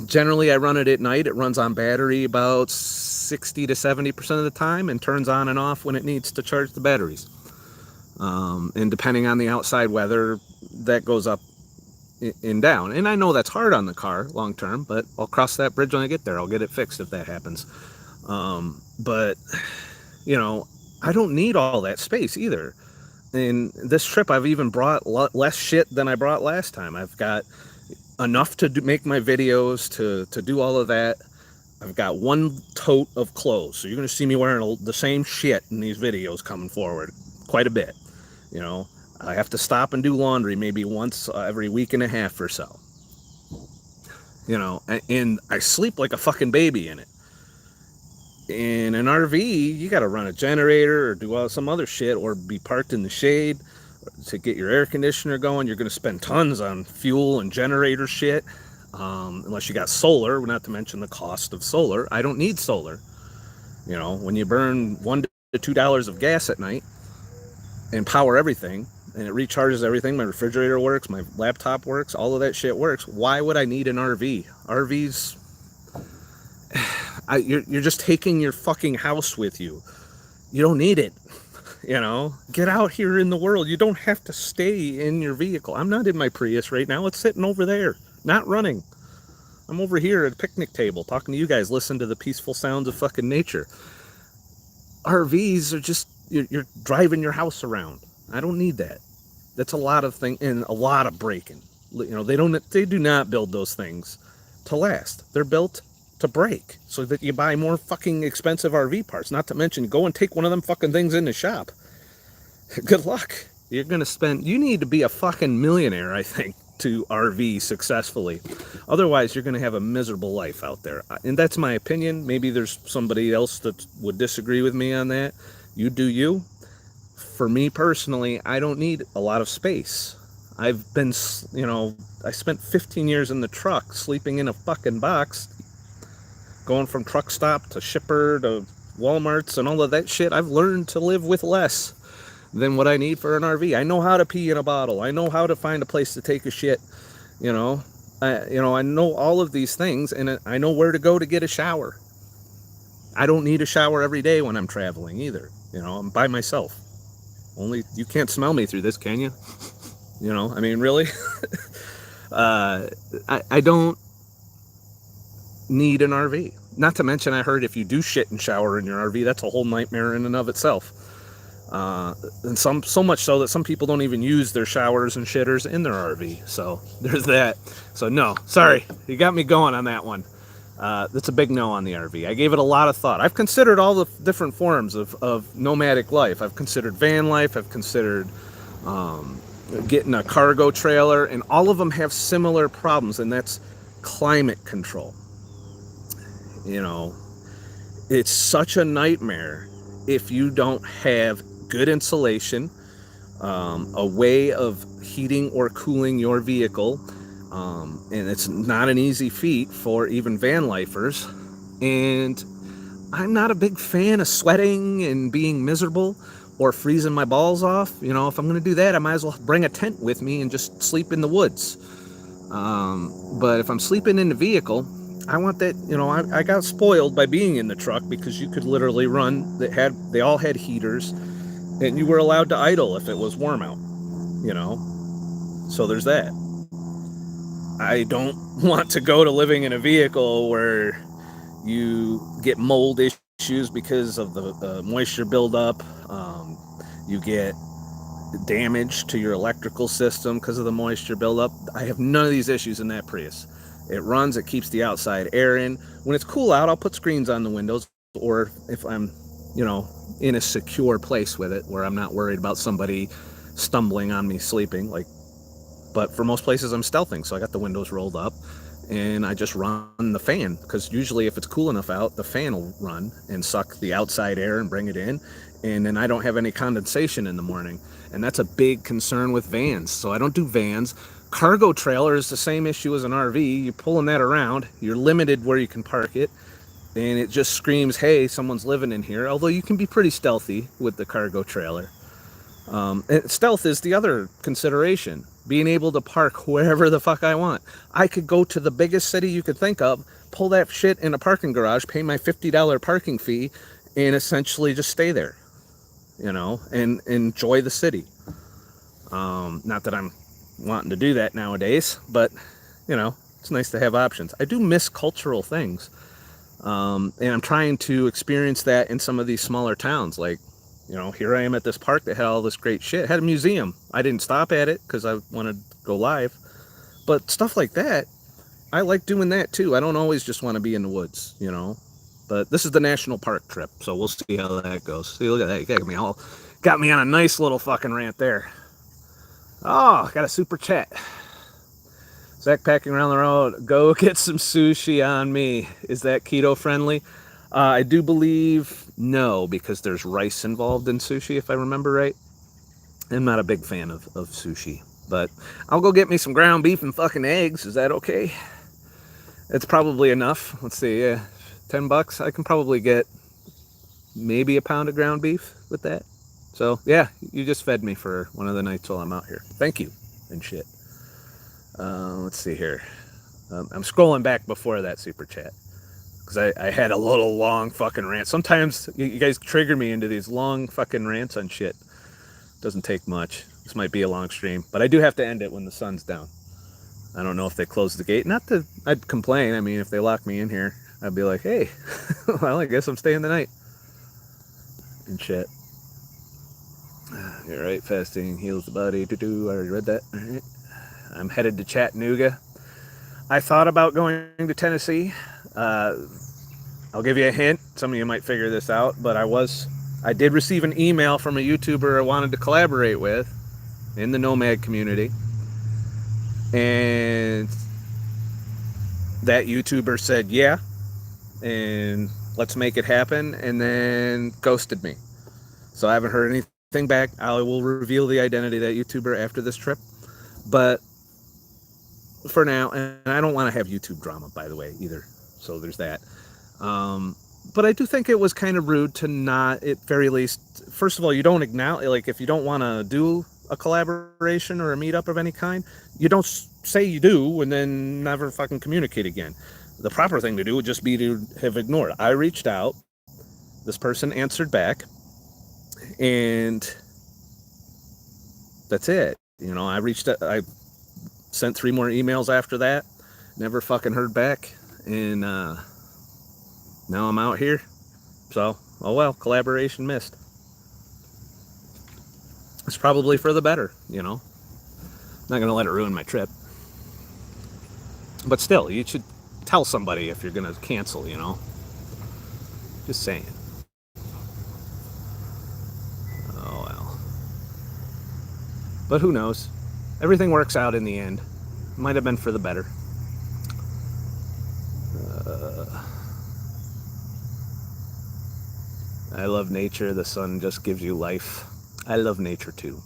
Generally, I run it at night. It runs on battery about 60 to 70% of the time and turns on and off when it needs to charge the batteries. And depending on the outside weather, that goes up and down. And I know that's hard on the car long term, but I'll cross that bridge when I get there. I'll get it fixed if that happens. But, you know, I don't need all that space either. And this trip, I've even brought less shit than I brought last time. I've got enough to make my videos, to do all of that. I've got one tote of clothes, so you're going to see me wearing the same shit in these videos coming forward quite a bit. You know, I have to stop and do laundry maybe once every week and a half or so. you know, and I sleep like a fucking baby in it. In an RV, you got to run a generator or do some other shit or be parked in the shade to get your air conditioner going. You're going to spend tons on fuel and generator shit, unless you got solar, not to mention the cost of solar. I don't need solar. You know, when you burn $1 to $2 of gas at night and power everything, and it recharges everything, my refrigerator works, my laptop works, all of that shit works, why would I need an RV? RVs, you're just taking your fucking house with you. You don't need it. You know, get out here in the world. You don't have to stay in your vehicle. I'm not in my Prius right now. It's sitting over there, not running. I'm over here at a picnic table talking to you guys, listening to the peaceful sounds of fucking nature. RVs are just, you're driving your house around. I don't need that. That's a lot of things and a lot of breaking. You know, they do not build those things to last. They're built to break so that you buy more fucking expensive RV parts. Not to mention, go and take one of them fucking things in the shop. Good luck. You're gonna you need to be a fucking millionaire, I think, to RV successfully. Otherwise, you're gonna have a miserable life out there. And that's my opinion. Maybe there's somebody else that would disagree with me on that. You do you. For me personally, I don't need a lot of space. I've been, you know, I spent 15 years in the truck, sleeping in a fucking box, going from truck stop to shipper to Walmarts and all of that shit. I've learned to live with less than what I need for an RV. I know how to pee in a bottle. I know how to find a place to take a shit. You know, I know all of these things, and I know where to go to get a shower. I don't need a shower every day when I'm traveling either. You know, I'm by myself. Only you can't smell me through this, can you? You know, I mean, really? I don't need an RV. Not to mention, I heard if you do shit and shower in your RV, that's a whole nightmare in and of itself. And so much so that some people don't even use their showers and shitters in their RV. So there's that. So no, sorry, you got me going on that one. That's a big no on the RV. I gave it a lot of thought. I've considered all the different forms of nomadic life. I've considered van life. I've considered getting a cargo trailer, and all of them have similar problems, and that's climate control. You know, it's such a nightmare if you don't have good insulation, a way of heating or cooling your vehicle, and it's not an easy feat for even van lifers. And I'm not a big fan of sweating and being miserable or freezing my balls off. You know, if I'm going to do that, I might as well bring a tent with me and just sleep in the woods. But if I'm sleeping in the vehicle, I want that, you know, I got spoiled by being in the truck because you could literally run, they all had heaters, and you were allowed to idle if it was warm out, you know, so there's that. I don't want to go to living in a vehicle where you get mold issues because of the moisture buildup. You get damage to your electrical system because of the moisture buildup. I have none of these issues in that Prius. It runs, it keeps the outside air in. When it's cool out, I'll put screens on the windows, or if I'm, you know, in a secure place with it where I'm not worried about somebody stumbling on me sleeping, like, but for most places I'm stealthing, so I got the windows rolled up and I just run the fan, because usually if it's cool enough out, the fan will run and suck the outside air and bring it in, and then I don't have any condensation in the morning. And that's a big concern with vans, so I don't do vans. Cargo trailer is the same issue as an RV. You're pulling that around, you're limited where you can park it, and it just screams, hey, someone's living in here, although you can be pretty stealthy with the cargo trailer. And stealth is the other consideration, being able to park wherever the fuck I want. I could go to the biggest city you could think of, pull that shit in a parking garage, pay my $50 parking fee, and essentially just stay there, you know, and enjoy the city. Not that I'm wanting to do that nowadays, but, you know, it's nice to have options. I do miss cultural things, and I'm trying to experience that in some of these smaller towns. Like, you know, here I am at this park that had all this great shit. It had a museum. I didn't stop at it because I wanted to go live, but stuff like that, I like doing that too. I don't always just want to be in the woods, you know. But this is the national park trip, so we'll see how that goes. See, look at that. You got me on a nice little fucking rant there. Oh, got a super chat. Zach packing around the road. Go get some sushi on me. Is that keto friendly? I do believe no, because there's rice involved in sushi, if I remember right. I'm not a big fan of sushi, but I'll go get me some ground beef and fucking eggs. Is that okay? It's probably enough. Let's see, yeah, $10. I can probably get maybe a pound of ground beef with that. So yeah, you just fed me for one of the nights while I'm out here. Thank you and shit. Let's see here. I'm scrolling back before that super chat because I had a little long fucking rant. Sometimes you guys trigger me into these long fucking rants on shit. Doesn't take much. This might be a long stream, but I do have to end it when the sun's down. I don't know if they close the gate. Not that I'd complain. I mean, if they lock me in here, I'd be like, hey, well, I guess I'm staying the night. And shit. You're right, fasting heals the body. I already read that. All right. I'm headed to Chattanooga. I thought about going to Tennessee. I'll give you a hint. Some of you might figure this out, but I did receive an email from a YouTuber I wanted to collaborate with in the Nomad community. And that YouTuber said, yeah, and let's make it happen, and then ghosted me. So I haven't heard anything back. I will reveal the identity of that YouTuber after this trip. But for now, and I don't want to have YouTube drama, by the way, either. So there's that. But I do think it was kind of rude to not, at very least, first of all, you don't acknowledge, like, if you don't want to do a collaboration or a meetup of any kind, you don't say you do and then never fucking communicate again. The proper thing to do would just be to have ignored. I reached out, this person answered back, and that's it. You know, I sent 3 more emails after that, never fucking heard back, and now I'm out here. So, oh well, collaboration missed. It's probably for the better, you know. Not gonna let it ruin my trip. But still, you should tell somebody if you're gonna cancel, you know. Just saying. Oh well. But who knows? Everything works out in the end. Might have been for the better. I love nature. The sun just gives you life. I love nature too.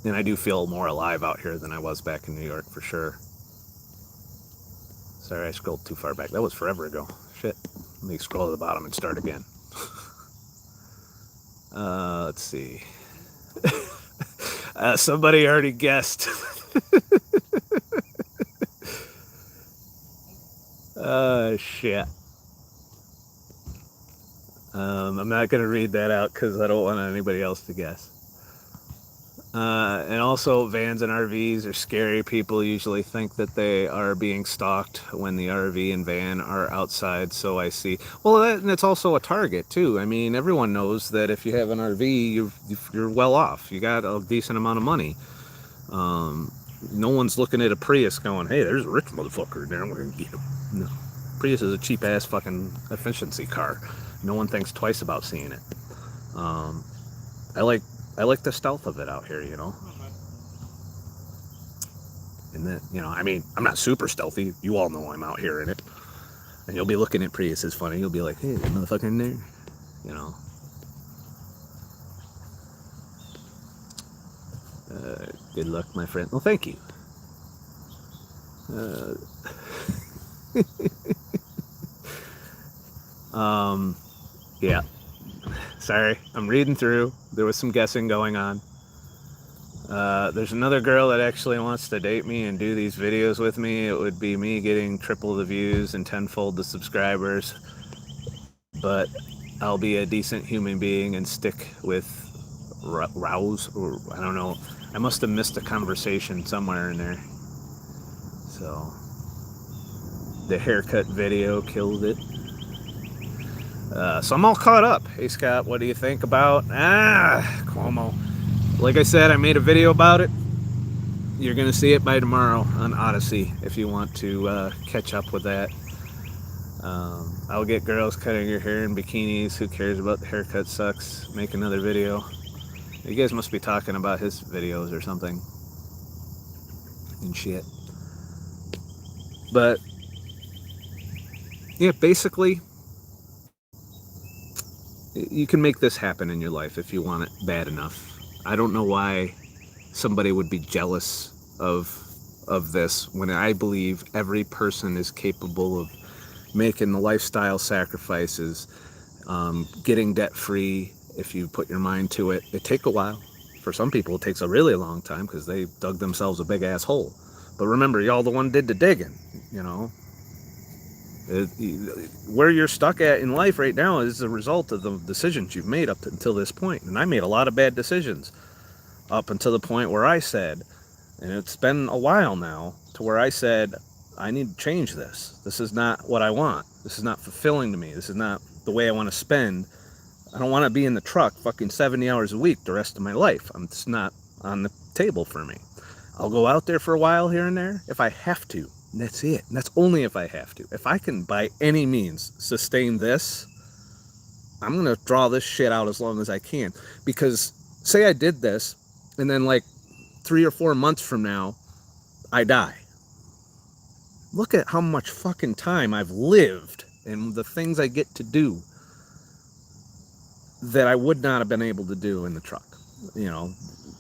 And I do feel more alive out here than I was back in New York, for sure. Sorry, I scrolled too far back. That was forever ago. Shit. Let me scroll to the bottom and start again. Let's see. Somebody already guessed. Shit. I'm not going to read that out because I don't want anybody else to guess. And also, vans and RVs are scary. People usually think that they are being stalked when the RV and van are outside, so I see. Well, and it's also a target, too. I mean, everyone knows that if you have an RV, you're well off. You got a decent amount of money. No one's looking at a Prius going, hey, there's a rich motherfucker in there, I'm going to get him. No. Prius is a cheap-ass fucking efficiency car. No one thinks twice about seeing it. I like the stealth of it out here, you know. And that, you know, I mean, I'm not super stealthy. You all know I'm out here in it. And you'll be looking at Prius, funny. You'll be like, hey, that motherfucker in there, you know. Good luck, my friend. Well, thank you. Yeah. Sorry, I'm reading through. There was some guessing going on. There's another girl that actually wants to date me and do these videos with me. It would be me getting triple the views and tenfold the subscribers. But I'll be a decent human being and stick with Rouse, or I don't know. I must have missed a conversation somewhere in there. So, the haircut video killed it. So I'm all caught up. Hey Scott, what do you think about Cuomo? Like I said, I made a video about it. You're gonna see it by tomorrow on Odysee if you want to catch up with that. I'll get girls cutting your hair in bikinis. Who cares about the haircut sucks? Make another video. You guys must be talking about his videos or something. and shit. But yeah, basically, you can make this happen in your life if you want it bad enough. I don't know why somebody would be jealous of this when I believe every person is capable of making the lifestyle sacrifices, getting debt free if you put your mind to it. It takes a while. For some people, it takes a really long time because they dug themselves a big ass hole. But remember, y'all the one did the digging, you know. Where you're stuck at in life right now is a result of the decisions you've made up until this point. And I made a lot of bad decisions up until the point where I said, and it's been a while now, to where I said, I need to change this. This is not what I want. This is not fulfilling to me. This is not the way I want to spend. I don't want to be in the truck fucking 70 hours a week the rest of my life. It's not on the table for me. I'll go out there for a while here and there if I have to. And that's it. And that's only if I have to. If I can, by any means, sustain this, I'm going to draw this shit out as long as I can. Because say I did this, and then like 3 or 4 months from now, I die. Look at how much fucking time I've lived and the things I get to do that I would not have been able to do in the truck. You know,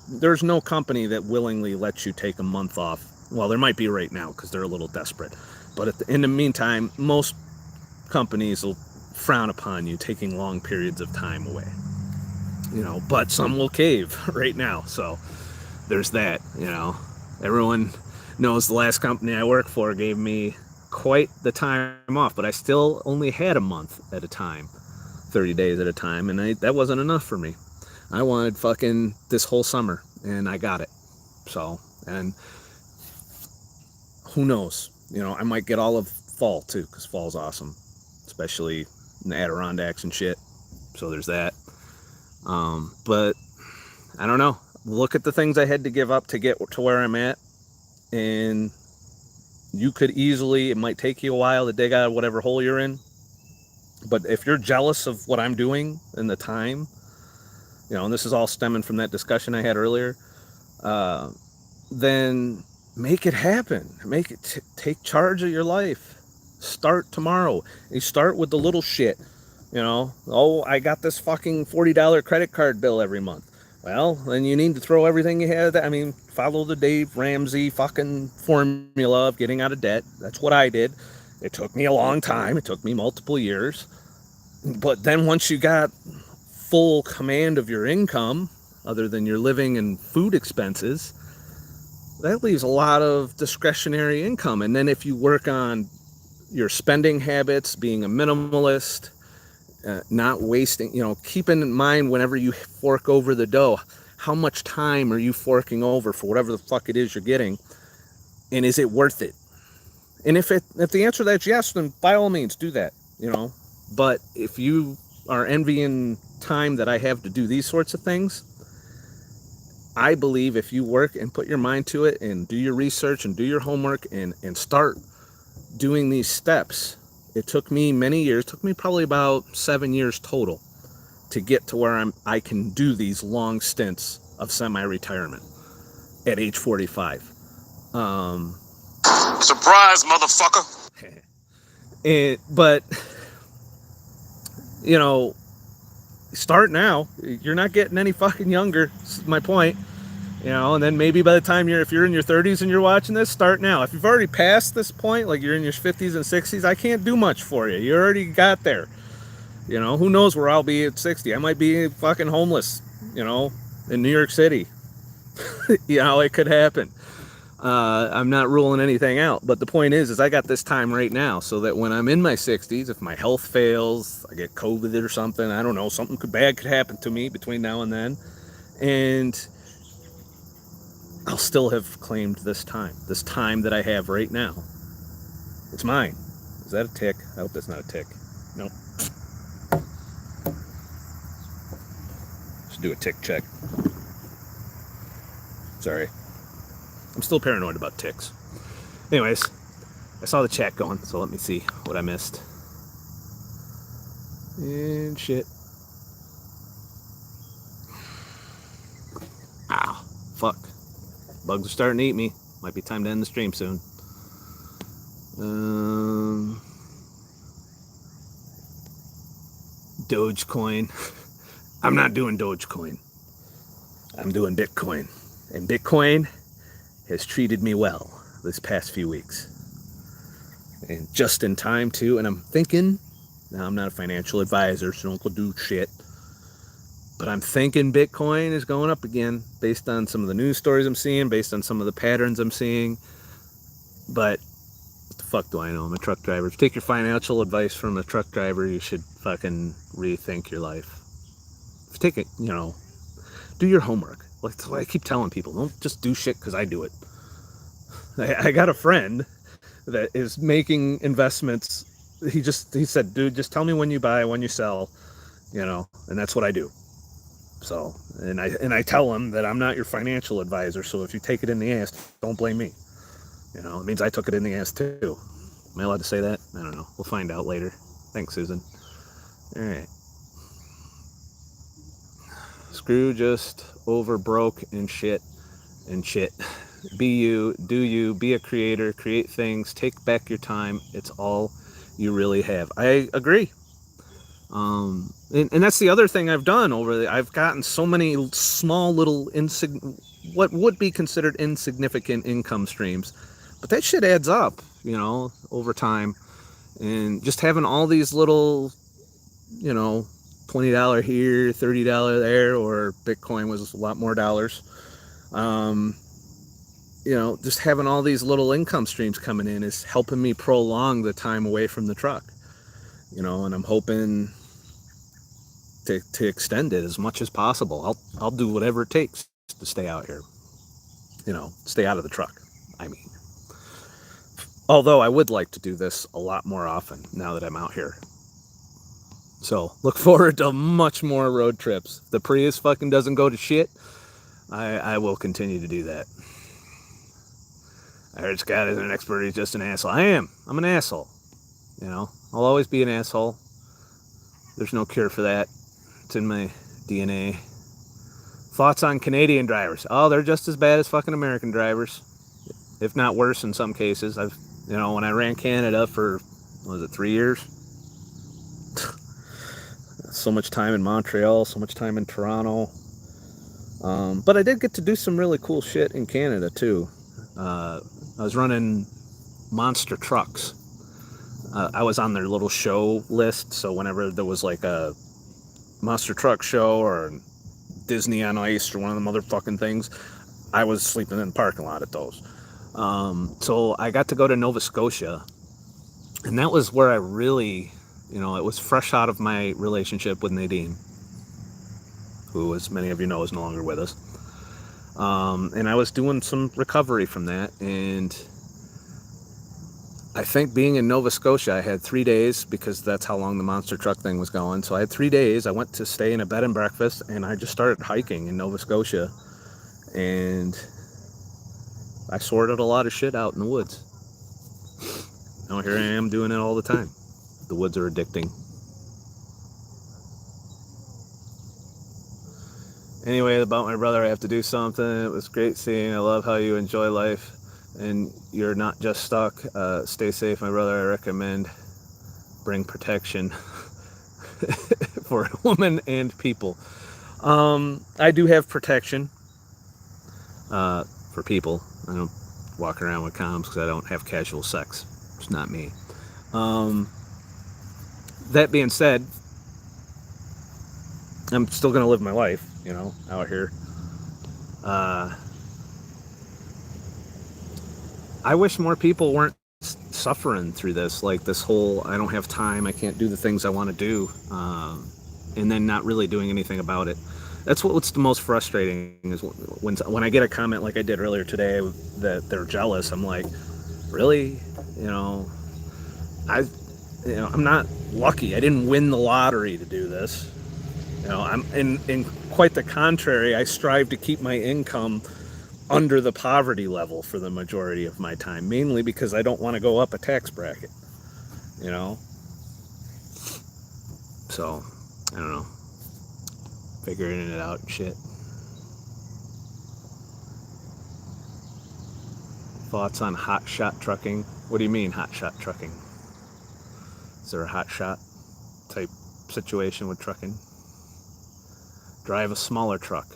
there's no company that willingly lets you take a month off. Well, there might be right now because they're a little desperate. But in the meantime, most companies will frown upon you taking long periods of time away. You know, but some will cave right now. So there's that, you know. Everyone knows the last company I worked for gave me quite the time off, but I still only had a month at a time, 30 days at a time, and that wasn't enough for me. I wanted fucking this whole summer, and I got it. So, and who knows? You know, I might get all of fall too, because fall's awesome, especially in the Adirondacks and shit. So there's that. But I don't know. Look at the things I had to give up to get to where I'm at, and you could easily, it might take you a while to dig out of whatever hole you're in, but if you're jealous of what I'm doing and the time, you know, and this is all stemming from that discussion I had earlier, then make it happen. Make it, take charge of your life. Start tomorrow. You start with the little shit, you know. Oh, I got this fucking $40 credit card bill every month. Well, then you need to throw everything you have. I mean, follow the Dave Ramsey fucking formula of getting out of debt. That's what I did. It took me a long time. It took me multiple years. But then once you got full command of your income, other than your living and food expenses, that leaves a lot of discretionary income. And then if you work on your spending habits, being a minimalist, not wasting, you know, keeping in mind whenever you fork over the dough, how much time are you forking over for whatever the fuck it is you're getting, and is it worth it? And if the answer to that's yes, then by all means do that, you know. But if you are envying time that I have to do these sorts of things, I believe if you work and put your mind to it and do your research and do your homework and start doing these steps. It took me many years, took me probably about 7 years total to get to where I can do these long stints of semi-retirement at age 45. Surprise, motherfucker. But, you know, start now. You're not getting any fucking younger, is my point. You know, and then maybe by the time if you're in your 30s and you're watching this, start now. If you've already passed this point, like you're in your 50s and 60s, I can't do much for you. You already got there. You know, who knows where I'll be at 60? I might be fucking homeless, you know, in New York City. You know, it could happen. I'm not ruling anything out. But the point is I got this time right now so that when I'm in my 60s, if my health fails, I get COVID or something, I don't know, something bad could happen to me between now and then. And I'll still have claimed this time that I have right now. It's mine. Is that a tick? I hope that's not a tick. Nope. Let's do a tick check. Sorry. I'm still paranoid about ticks. Anyways, I saw the chat going, so let me see what I missed. And shit. Ow. Fuck. Bugs are starting to eat me. Might be time to end the stream soon. Dogecoin. I'm not doing Dogecoin. I'm doing Bitcoin. And Bitcoin has treated me well this past few weeks. And just in time, too. And I'm thinking, now I'm not a financial advisor, so don't go do shit. But I'm thinking Bitcoin is going up again based on some of the news stories I'm seeing, based on some of the patterns I'm seeing. But what the fuck do I know? I'm a truck driver. If you take your financial advice from a truck driver, you should fucking rethink your life. If you take it, you know, do your homework. Like I keep telling people, don't just do shit because I do it. I got a friend that is making investments. He said, dude, just tell me when you buy, when you sell, you know, and that's what I do. So, and I tell him that I'm not your financial advisor, so if you take it in the ass, don't blame me. You know, it means I took it in the ass too. Am I allowed to say that? I don't know. We'll find out later. Thanks, Susan. All right. Screw just over broke and shit. Be you, do you, be a creator, create things, take back your time. It's all you really have. I agree. And that's the other thing I've done I've gotten so many small little what would be considered insignificant income streams, but that shit adds up, you know, over time. And just having all these little, you know, $20 here, $30 there, or Bitcoin was a lot more dollars. You know, just having all these little income streams coming in is helping me prolong the time away from the truck, you know, and I'm hoping to extend it as much as possible. I'll do whatever it takes to stay out here, you know, stay out of the truck. I mean, although I would like to do this a lot more often now that I'm out here. So look forward to much more road trips. If the Prius fucking doesn't go to shit, I will continue to do that. I heard Scott isn't an expert, he's just an asshole. I'm an asshole. You know, I'll always be an asshole. There's no cure for that. It's in my DNA. Thoughts on Canadian drivers? Oh, they're just as bad as fucking American drivers, if not worse in some cases. You know, when I ran Canada for, what was it, 3 years? So much time in Montreal, so much time in Toronto. But I did get to do some really cool shit in Canada too. I was running monster trucks. I was on their little show list, so whenever there was like a monster truck show or Disney on Ice or one of the motherfucking things, I was sleeping in the parking lot at those. So I got to go to Nova Scotia, and that was where I really, you know, it was fresh out of my relationship with Nadine, who, as many of you know, is no longer with us. And I was doing some recovery from that, and I think being in Nova Scotia, I had 3 days, because that's how long the monster truck thing was going. So I had 3 days. I went to stay in a bed and breakfast, and I just started hiking in Nova Scotia, and I sorted a lot of shit out in the woods. Now here I am doing it all the time. The woods are addicting. Anyway, about my brother, I have to do something. It was great seeing. I love how you enjoy life and you're not just stuck. Stay safe, my brother. I recommend bring protection for women and people. I do have protection for people. I don't walk around with condoms because I don't have casual sex. It's not me. That being said, I'm still going to live my life, you know, out here. I wish more people weren't suffering through this, like this whole, I don't have time, I can't do the things I want to do, and then not really doing anything about it. That's what's the most frustrating, is when I get a comment like I did earlier today that they're jealous. I'm like, really? You know, I'm not lucky. I didn't win the lottery to do this. You know, I'm in quite the contrary. I strive to keep my income under the poverty level for the majority of my time, mainly because I don't want to go up a tax bracket, you know? So, I don't know. Figuring it out and shit. Thoughts on hot shot trucking? What do you mean hot shot trucking? Is there a hot shot type situation with trucking? Drive a smaller truck.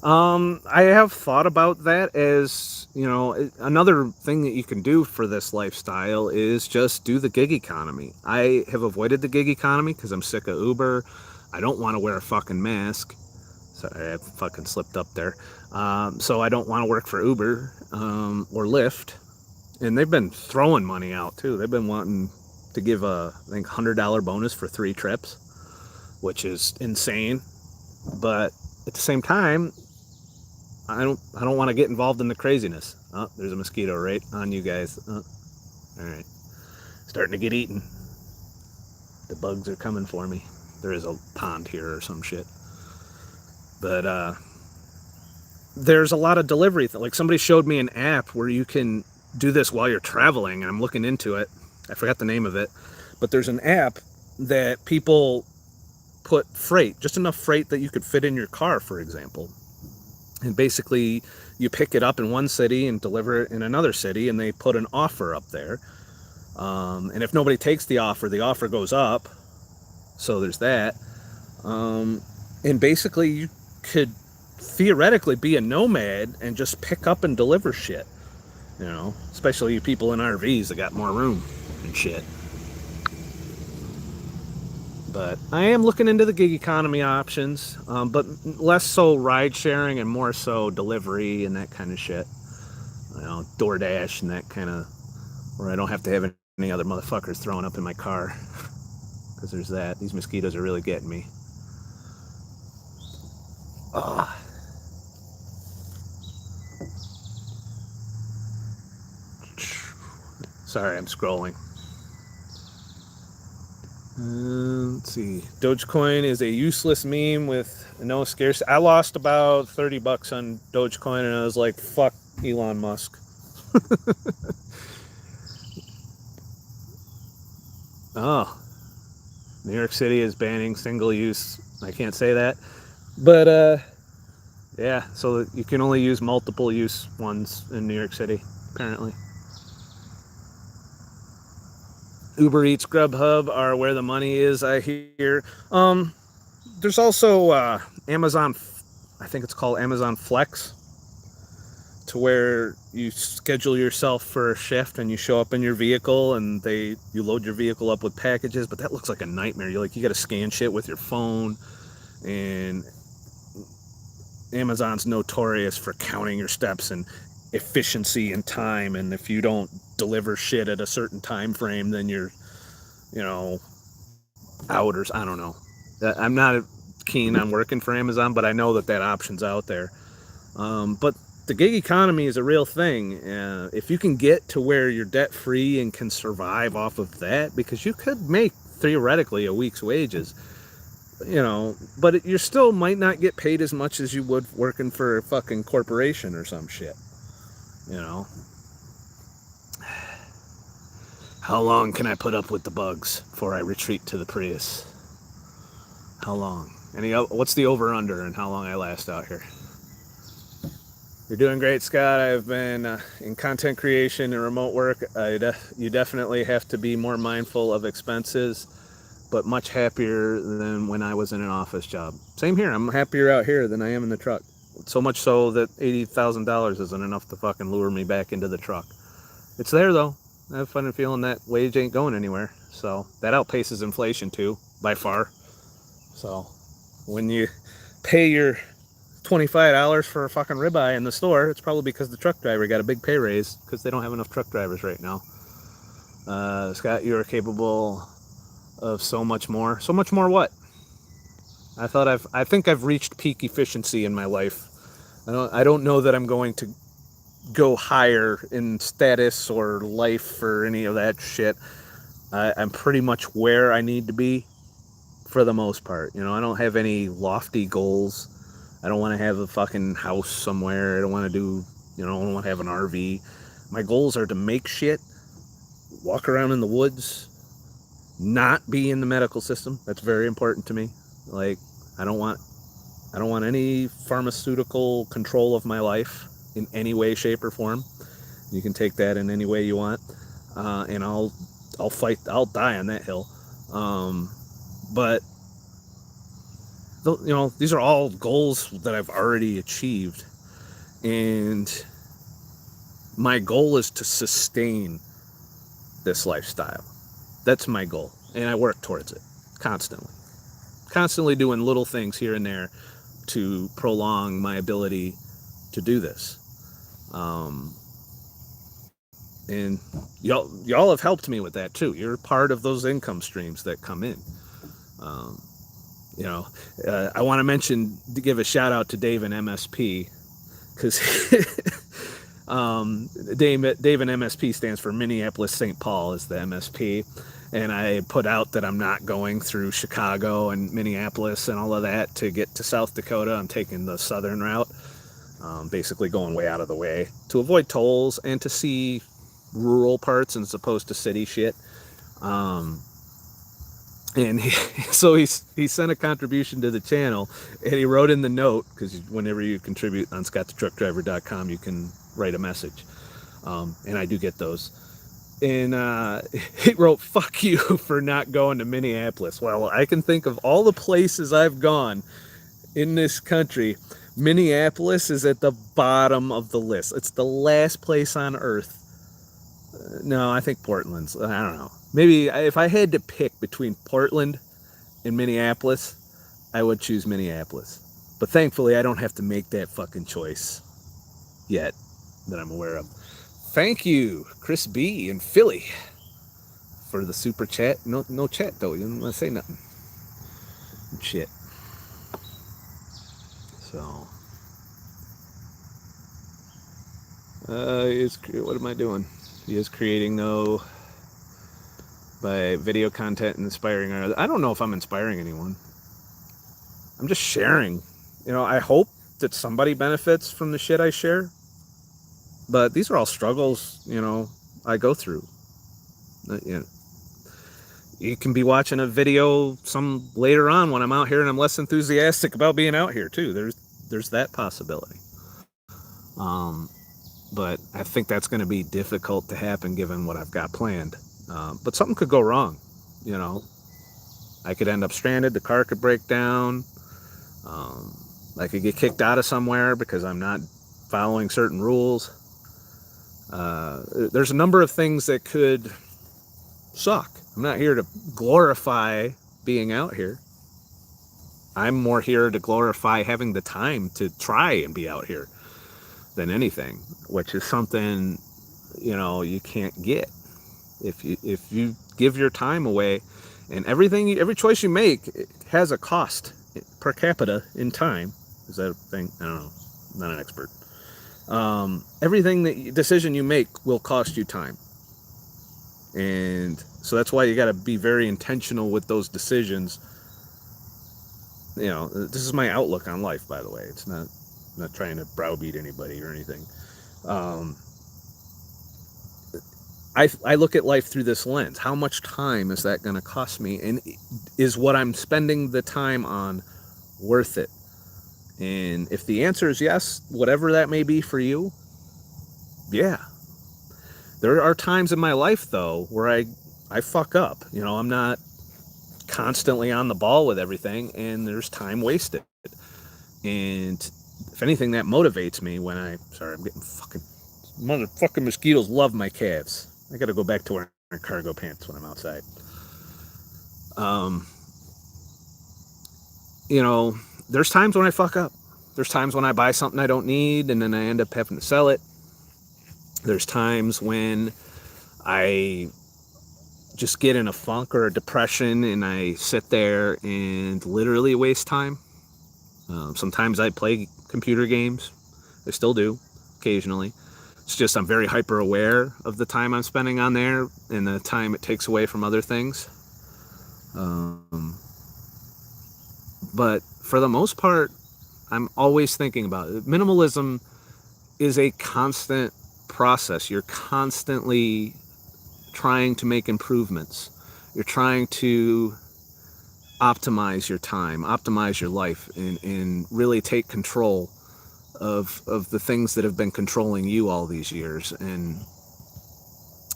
I have thought about that as, you know, another thing that you can do for this lifestyle is just do the gig economy. I have avoided the gig economy because I'm sick of Uber. I don't want to wear a fucking mask. Sorry, I fucking slipped up there. So I don't want to work for Uber or Lyft. And they've been throwing money out too. They've been wanting to give a, I think, $100 bonus for 3 trips, which is insane. But at the same time, I don't want to get involved in the craziness. Oh, there's a mosquito right on you guys. Oh, all right, starting to get eaten. The bugs are coming for me. There is a pond here or some shit. But there's a lot of delivery. Like somebody showed me an app where you can do this while you're traveling, and I'm looking into it. I forgot the name of it, but there's an app that people put freight, just enough freight that you could fit in your car, for example. And basically you pick it up in one city and deliver it in another city, and they put an offer up there. And if nobody takes the offer goes up. So there's that. And basically you could theoretically be a nomad and just pick up and deliver shit. You know, especially you people in RVs that got more room and shit. But I am looking into the gig economy options, but less so ride sharing and more so delivery and that kind of shit. You know, DoorDash and that kind of, where I don't have to have any other motherfuckers throwing up in my car. Because there's that. These mosquitoes are really getting me. Ugh. Sorry, I'm scrolling. Let's see. Dogecoin is a useless meme with no scarcity. I lost about $30 on Dogecoin, and I was like, fuck Elon Musk. Oh. New York City is banning single use. I can't say that. But, yeah, so you can only use multiple use ones in New York City, apparently. Uber Eats, Grubhub are where the money is, I hear. There's also Amazon, I think it's called Amazon Flex, to where you schedule yourself for a shift and you show up in your vehicle and you load your vehicle up with packages, but that looks like a nightmare. You got to scan shit with your phone, and Amazon's notorious for counting your steps and efficiency and time, and if you don't deliver shit at a certain time frame, then you're, you know, out, or I don't know. I'm not keen on working for Amazon, but I know that option's out there. But the gig economy is a real thing. If you can get to where you're debt free and can survive off of that, because you could make theoretically a week's wages, you know, but you still might not get paid as much as you would working for a fucking corporation or some shit. You know, how long can I put up with the bugs before I retreat to the Prius? How long? What's the over under and how long I last out here? You're doing great, Scott. I've been in content creation and remote work. You definitely have to be more mindful of expenses, but much happier than when I was in an office job. Same here. I'm happier out here than I am in the truck. So much so that $80,000 isn't enough to fucking lure me back into the truck. It's there though. I have fun feeling that wage ain't going anywhere. So that outpaces inflation too, by far. So when you pay your $25 for a fucking ribeye in the store, it's probably because the truck driver got a big pay raise, because they don't have enough truck drivers right now. Scott, you are capable of so much more. So much more what? I think I've reached peak efficiency in my life. I don't know that I'm going to go higher in status or life or any of that shit. I'm pretty much where I need to be for the most part. You know, I don't have any lofty goals. I don't want to have a fucking house somewhere. I don't want to do, you know, I don't want to have an RV. My goals are to make shit, walk around in the woods, not be in the medical system. That's very important to me. Like, I don't want any pharmaceutical control of my life in any way, shape, or form. You can take that in any way you want, and I'll die on that hill. But these are all goals that I've already achieved, and my goal is to sustain this lifestyle. That's my goal, and I work towards it constantly doing little things here and there to prolong my ability to do this. And y'all have helped me with that too. You're part of those income streams that come in. I want to give a shout out to Dave and MSP, because Dave and MSP stands for Minneapolis St. Paul is the MSP. And I put out that I'm not going through Chicago and Minneapolis and all of that to get to South Dakota. I'm taking the southern route, basically going way out of the way to avoid tolls and to see rural parts as opposed to city shit. So he sent a contribution to the channel, and he wrote in the note, because whenever you contribute on ScottTheTruckDriver.com, you can write a message, and I do get those. And he wrote, "Fuck you for not going to Minneapolis." Well, I can think of all the places I've gone in this country. Minneapolis is at the bottom of the list. It's the last place on earth. No, I think Portland's. I don't know. Maybe if I had to pick between Portland and Minneapolis, I would choose Minneapolis. But thankfully, I don't have to make that fucking choice yet that I'm aware of. Thank you, Chris B in Philly, for the super chat. No chat though. You don't want to say nothing. Shit. So, what am I doing? He is creating though by video content and inspiring others. I don't know if I'm inspiring anyone. I'm just sharing. I hope that somebody benefits from the shit I share. But these are all struggles, I go through. You can be watching a video some later on when I'm out here and I'm less enthusiastic about being out here too. There's that possibility. But I think that's going to be difficult to happen given what I've got planned. But something could go wrong, I could end up stranded. The car could break down. I could get kicked out of somewhere because I'm not following certain rules. There's a number of things that could suck. I'm not here to glorify being out here. I'm more here to glorify having the time to try and be out here than anything, which is something, you can't get. If you give your time away, and every choice you make has a cost per capita in time. Is that a thing? I don't know. I'm not an expert. Decision you make will cost you time. And so that's why you got to be very intentional with those decisions. This is my outlook on life, by the way. It's not trying to browbeat anybody or anything. I look at life through this lens. How much time is that going to cost me? And is what I'm spending the time on worth it? And if the answer is yes, whatever that may be for you, yeah. There are times in my life, though, where I fuck up. I'm not constantly on the ball with everything, and there's time wasted. And if anything, that motivates me when I'm getting motherfucking mosquitoes love my calves. I got to go back to wearing cargo pants when I'm outside. There's times when I fuck up. There's times when I buy something I don't need and then I end up having to sell it. There's times when I just get in a funk or a depression and I sit there and literally waste time. Sometimes I play computer games. I still do, occasionally. It's just I'm very hyper aware of the time I'm spending on there and the time it takes away from other things. But for the most part, I'm always thinking about it. Minimalism is a constant process. You're constantly trying to make improvements. You're trying to optimize your time, optimize your life, and really take control of the things that have been controlling you all these years. And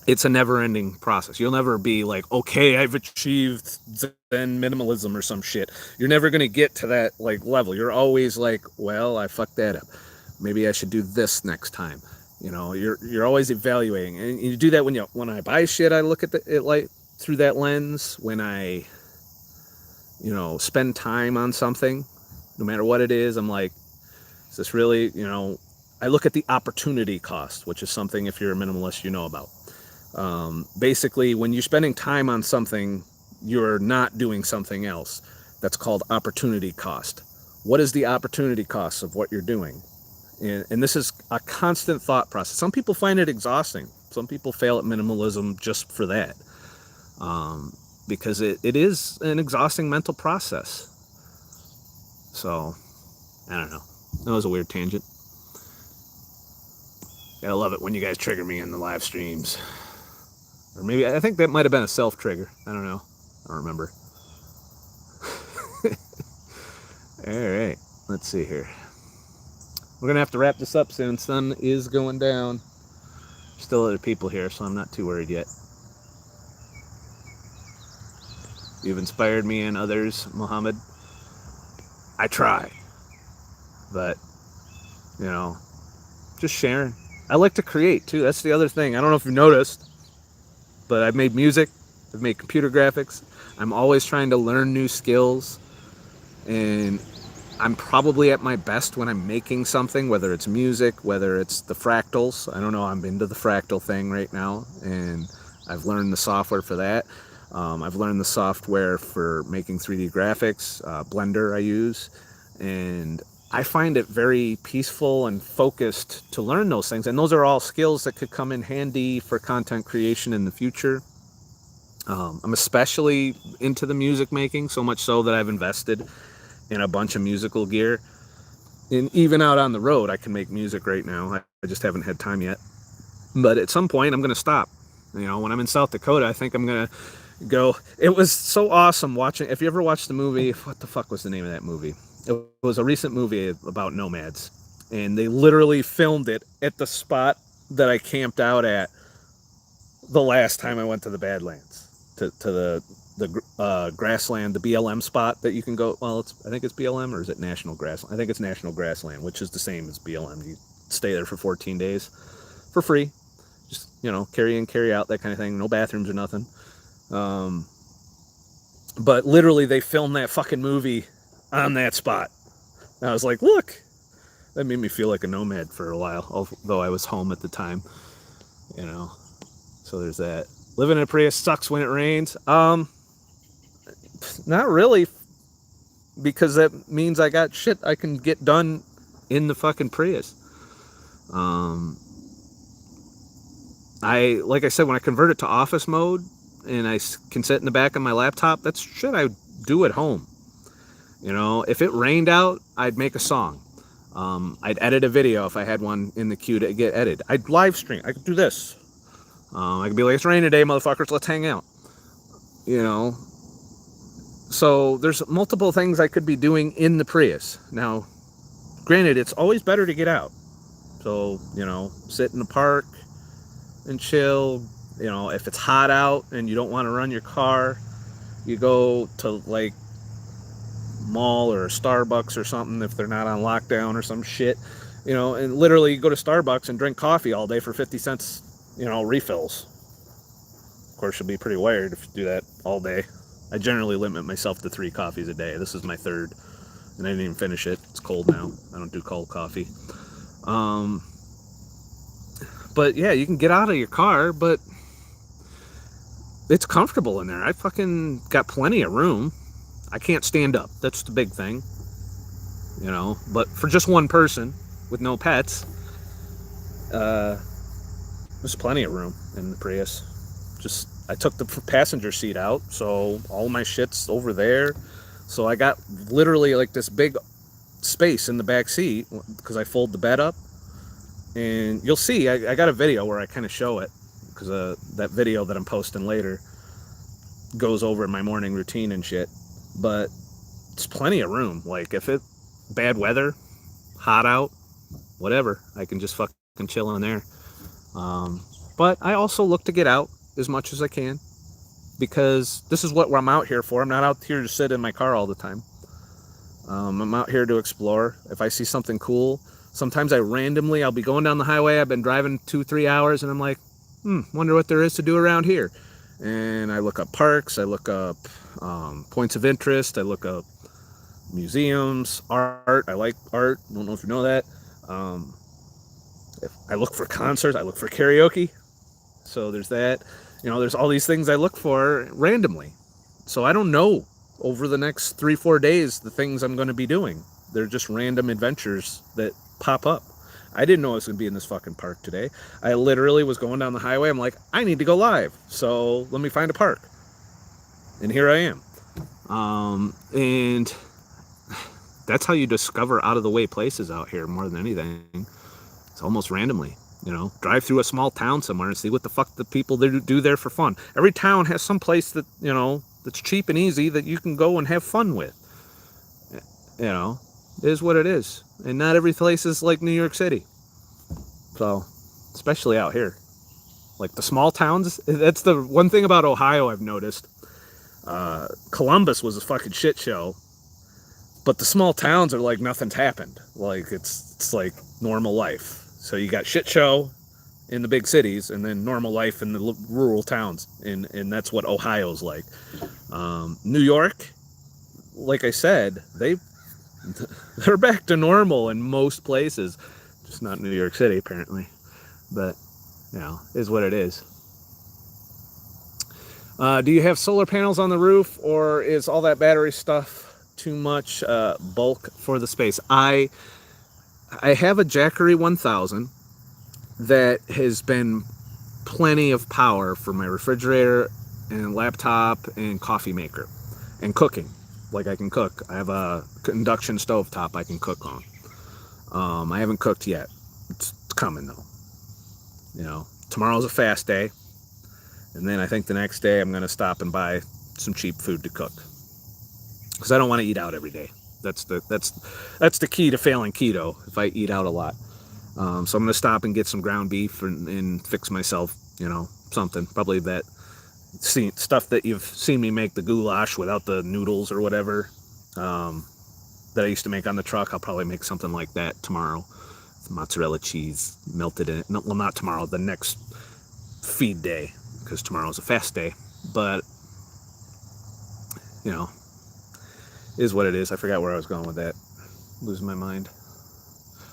it's a never-ending process. You'll never be like, okay, I've achieved Zen minimalism or some shit. You're never going to get to that like level. You're always like, well, I fucked that up. Maybe I should do this next time. You know, you're always evaluating, and you do that when I buy shit. I look at it like through that lens. When I, you know, spend time on something, no matter what it is, I'm like, is this really, you know? I look at the opportunity cost, which is something, if you're a minimalist, you know about. Basically, when you're spending time on something, you're not doing something else. That's called opportunity cost. What is the opportunity cost of what you're doing? And this is a constant thought process. Some people find it exhausting. Some people fail at minimalism just for that. Because it is an exhausting mental process. So, I don't know. That was a weird tangent. I love it when you guys trigger me in the live streams. Or maybe, I think that might have been a self-trigger. I don't know. I don't remember. Alright, let's see here. We're going to have to wrap this up soon. Sun is going down. Still other people here, so I'm not too worried yet. You've inspired me and others, Muhammad. I try. But, you know, just sharing. I like to create, too. That's the other thing. I don't know if you've noticed, but I've made music. I've made computer graphics. I'm always trying to learn new skills. And I'm probably at my best when I'm making something, whether it's music, whether it's the fractals. I don't know, I'm into the fractal thing right now, and I've learned the software for that. I've learned the software for making 3D graphics, Blender I use, and I find it very peaceful and focused to learn those things. And those are all skills that could come in handy for content creation in the future. I'm especially into the music making, so much so that I've invested in a bunch of musical gear. And even out on the road, I can make music right now. I just haven't had time yet. But at some point, I'm going to stop. You know, when I'm in South Dakota, I think I'm going to go. It was so awesome watching. If you ever watched the movie, what the fuck was the name of that movie? It was a recent movie about nomads. And they literally filmed it at the spot that I camped out at the last time I went to the Badlands. To the grassland, the BLM spot that you can go. Well, I think it's BLM, or is it National Grassland? I think it's National Grassland, which is the same as BLM. You stay there for 14 days for free. Just, you know, carry in, carry out, that kind of thing. No bathrooms or nothing. But literally, they filmed that fucking movie on that spot. And I was like, look, that made me feel like a nomad for a while, although I was home at the time. You know, so there's that. Living in a Prius sucks when it rains. Not really, because that means I got shit I can get done in the fucking Prius. Like I said, when I convert it to office mode and I can sit in the back of my laptop, that's shit I do at home. You know, if it rained out, I'd make a song. I'd edit a video if I had one in the queue to get edited. I'd live stream. I could do this. I could be like, it's raining today, motherfuckers, let's hang out. You know? So there's multiple things I could be doing in the Prius. Now, granted, it's always better to get out. So, you know, sit in the park and chill. You know, if it's hot out and you don't want to run your car, you go to, like, mall or a Starbucks or something if they're not on lockdown or some shit. You know, and literally you go to Starbucks and drink coffee all day for 50 cents. You know, refills. Of course, you'll be pretty wired if you do that all day. I generally limit myself to 3 coffees a day. This is my 3rd, and I didn't even finish it. It's cold now. I don't do cold coffee. But yeah, you can get out of your car, but it's comfortable in there. I fucking got plenty of room. I can't stand up. That's the big thing. You know, but for just one person with no pets, there's plenty of room in the Prius. Just, I took the passenger seat out, so all my shit's over there. So I got literally like this big space in the back seat because I fold the bed up. And you'll see, I got a video where I kind of show it, because that video that I'm posting later goes over my morning routine and shit. But it's plenty of room. Like, if it bad weather, hot out, whatever. I can just fucking chill in there. But I also look to get out as much as I can, because this is what I'm out here for. I'm not out here to sit in my car all the time. I'm out here to explore. If I see something cool, sometimes I'll be going down the highway. I've been driving 2-3 hours, and I'm like, wonder what there is to do around here. And I look up parks, I look up points of interest, I look up museums, art. I like art. I don't know if you know that. I look for concerts, I look for karaoke. So there's that. There's all these things I look for randomly. So I don't know over the next 3-4 days the things I'm going to be doing. They're just random adventures that pop up. I didn't know I was going to be in this fucking park today. I literally was going down the highway. I'm like, I need to go live. So let me find a park. And here I am. And that's how you discover out of the way places out here more than anything. It's almost randomly. Drive through a small town somewhere and see what the fuck the people do there for fun. Every town has some place that, that's cheap and easy that you can go and have fun with. It is what it is. And not every place is like New York City. So, especially out here. Like the small towns, that's the one thing about Ohio I've noticed. Columbus was a fucking shit show. But the small towns are like nothing's happened. Like it's like normal life. So you got shit show in the big cities, and then normal life in the rural towns, and that's what Ohio's like. New York, like I said, they're back to normal in most places, just not New York City apparently. But is what it is. Do you have solar panels on the roof, or is all that battery stuff too much bulk for the space? I have a Jackery 1000 that has been plenty of power for my refrigerator and laptop and coffee maker and cooking. Like I can cook. I have a induction stove top I can cook on. I haven't cooked yet. It's coming though. Tomorrow's a fast day, and then I think the next day I'm going to stop and buy some cheap food to cook, because I don't want to eat out every day. That's the key to failing keto, if I eat out a lot. So I'm going to stop and get some ground beef and fix myself, something. Probably that stuff that you've seen me make, the goulash without the noodles or whatever, that I used to make on the truck. I'll probably make something like that tomorrow. Some mozzarella cheese melted in it. No, well, not tomorrow, the next feed day, because tomorrow's a fast day. But, is what it is. I forgot where I was going with that. Losing my mind.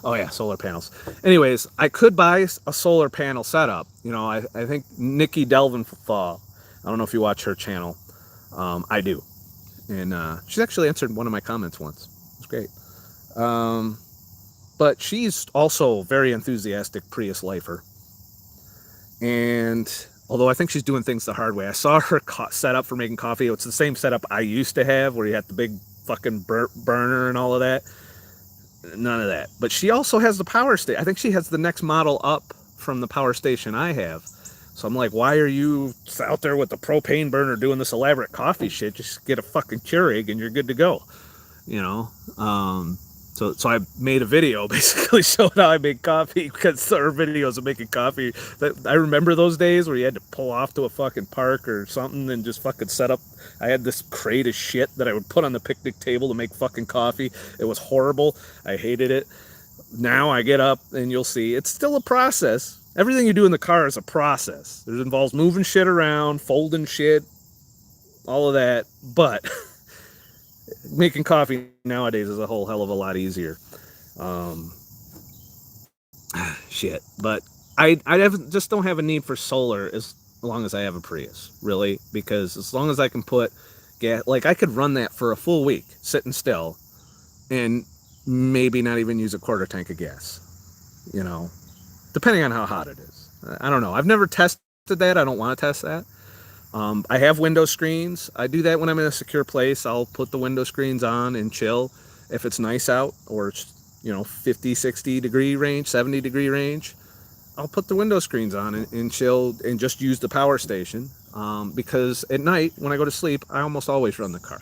Oh yeah, solar panels. Anyways, I could buy a solar panel setup. I think Nikki Delventhal, I don't know if you watch her channel. I do. And she's actually answered one of my comments once. It's great. But she's also a very enthusiastic Prius lifer. And although I think she's doing things the hard way, I saw her setup for making coffee. It's the same setup I used to have, where you had the big fucking burner and all of that. None of that. But she also has the power station. I think she has the next model up from the power station I have. So I'm like, why are you out there with the propane burner doing this elaborate coffee shit? Just get a fucking Keurig and you're good to go. So I made a video basically showing how I make coffee, because there are videos of making coffee. I remember those days where you had to pull off to a fucking park or something and just fucking set up. I had this crate of shit that I would put on the picnic table to make fucking coffee. It was horrible. I hated it. Now I get up and you'll see it's still a process. Everything you do in the car is a process. It involves moving shit around, folding shit, all of that. But making coffee nowadays is a whole hell of a lot easier. Shit. But I just don't have a need for solar as long as I have a Prius, really, because as long as I can put gas, like I could run that for a full week sitting still and maybe not even use a quarter tank of gas, depending on how hot it is. I don't know. I've never tested that. I don't want to test that. I have window screens. I do that when I'm in a secure place. I'll put the window screens on and chill if it's nice out, or it's 50, 60 degree range, 70 degree range. I'll put the window screens on and chill and just use the power station, because at night when I go to sleep, I almost always run the car.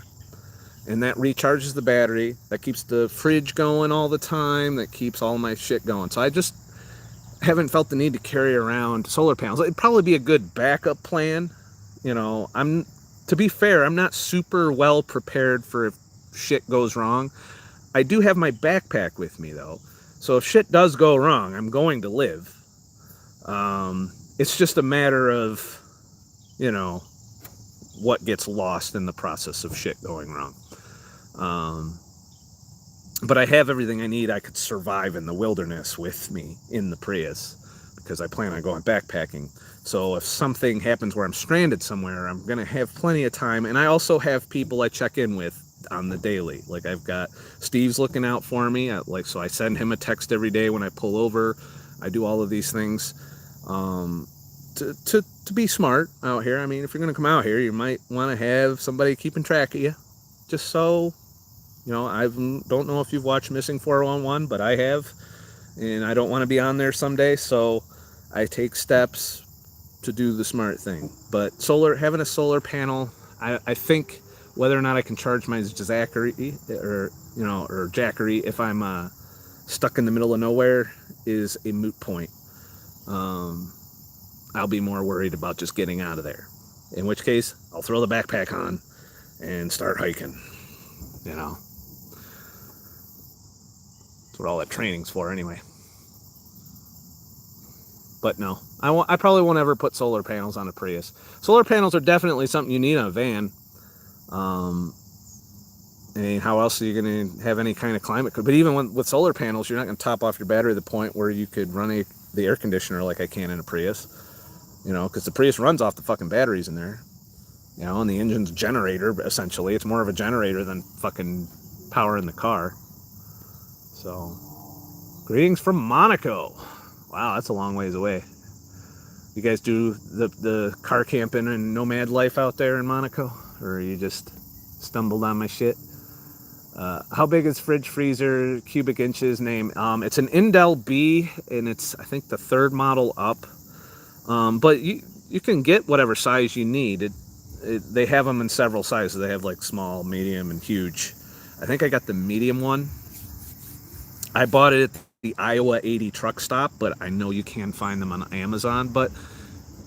and that recharges the battery. That keeps the fridge going all the time. That keeps all my shit going. So I just haven't felt the need to carry around solar panels. It'd probably be a good backup plan. You know, to be fair, I'm not super well prepared for if shit goes wrong. I do have my backpack with me though. So if shit does go wrong, I'm going to live. It's just a matter of, you know, what gets lost in the process of shit going wrong. But I have everything I need. I could survive in the wilderness with me in the Prius because I plan on going backpacking. So if something happens where I'm stranded somewhere, I'm going to have plenty of time. And I also have people I check in with on the daily. Like I've got Steve's looking out for me. So I send him a text every day when I pull over. I do all of these things to be smart out here. I mean, if you're going to come out here, you might want to have somebody keeping track of you. Just so, you know, I don't know if you've watched Missing 411, but I have. And I don't want to be on there someday. So I take steps to do the smart thing. But having a solar panel, I think whether or not I can charge my Jackery or Jackery if I'm stuck in the middle of nowhere is a moot point. I'll be more worried about just getting out of there. In which case, I'll throw the backpack on and start hiking. You know, that's what all that training's for anyway. But no, I probably won't ever put solar panels on a Prius. Solar panels are definitely something you need on a van. I mean, how else are you going to have any kind of climate? But even with solar panels, you're not going to top off your battery to the point where you could run the air conditioner like I can in a Prius. You know, because the Prius runs off the fucking batteries in there. You know, and the engine's a generator, essentially. It's more of a generator than fucking power in the car. So, greetings from Monaco. Wow, that's a long ways away. You guys do the car camping and nomad life out there in Monaco? Or you just stumbled on my shit? How big is fridge freezer cubic inches name? It's an LBRY, and it's, I think, the third model up. But you can get whatever size you need. They have them in several sizes. They have like small, medium, and huge. I think I got the medium one. I bought it at the Iowa 80 truck stop, but I know you can find them on Amazon. But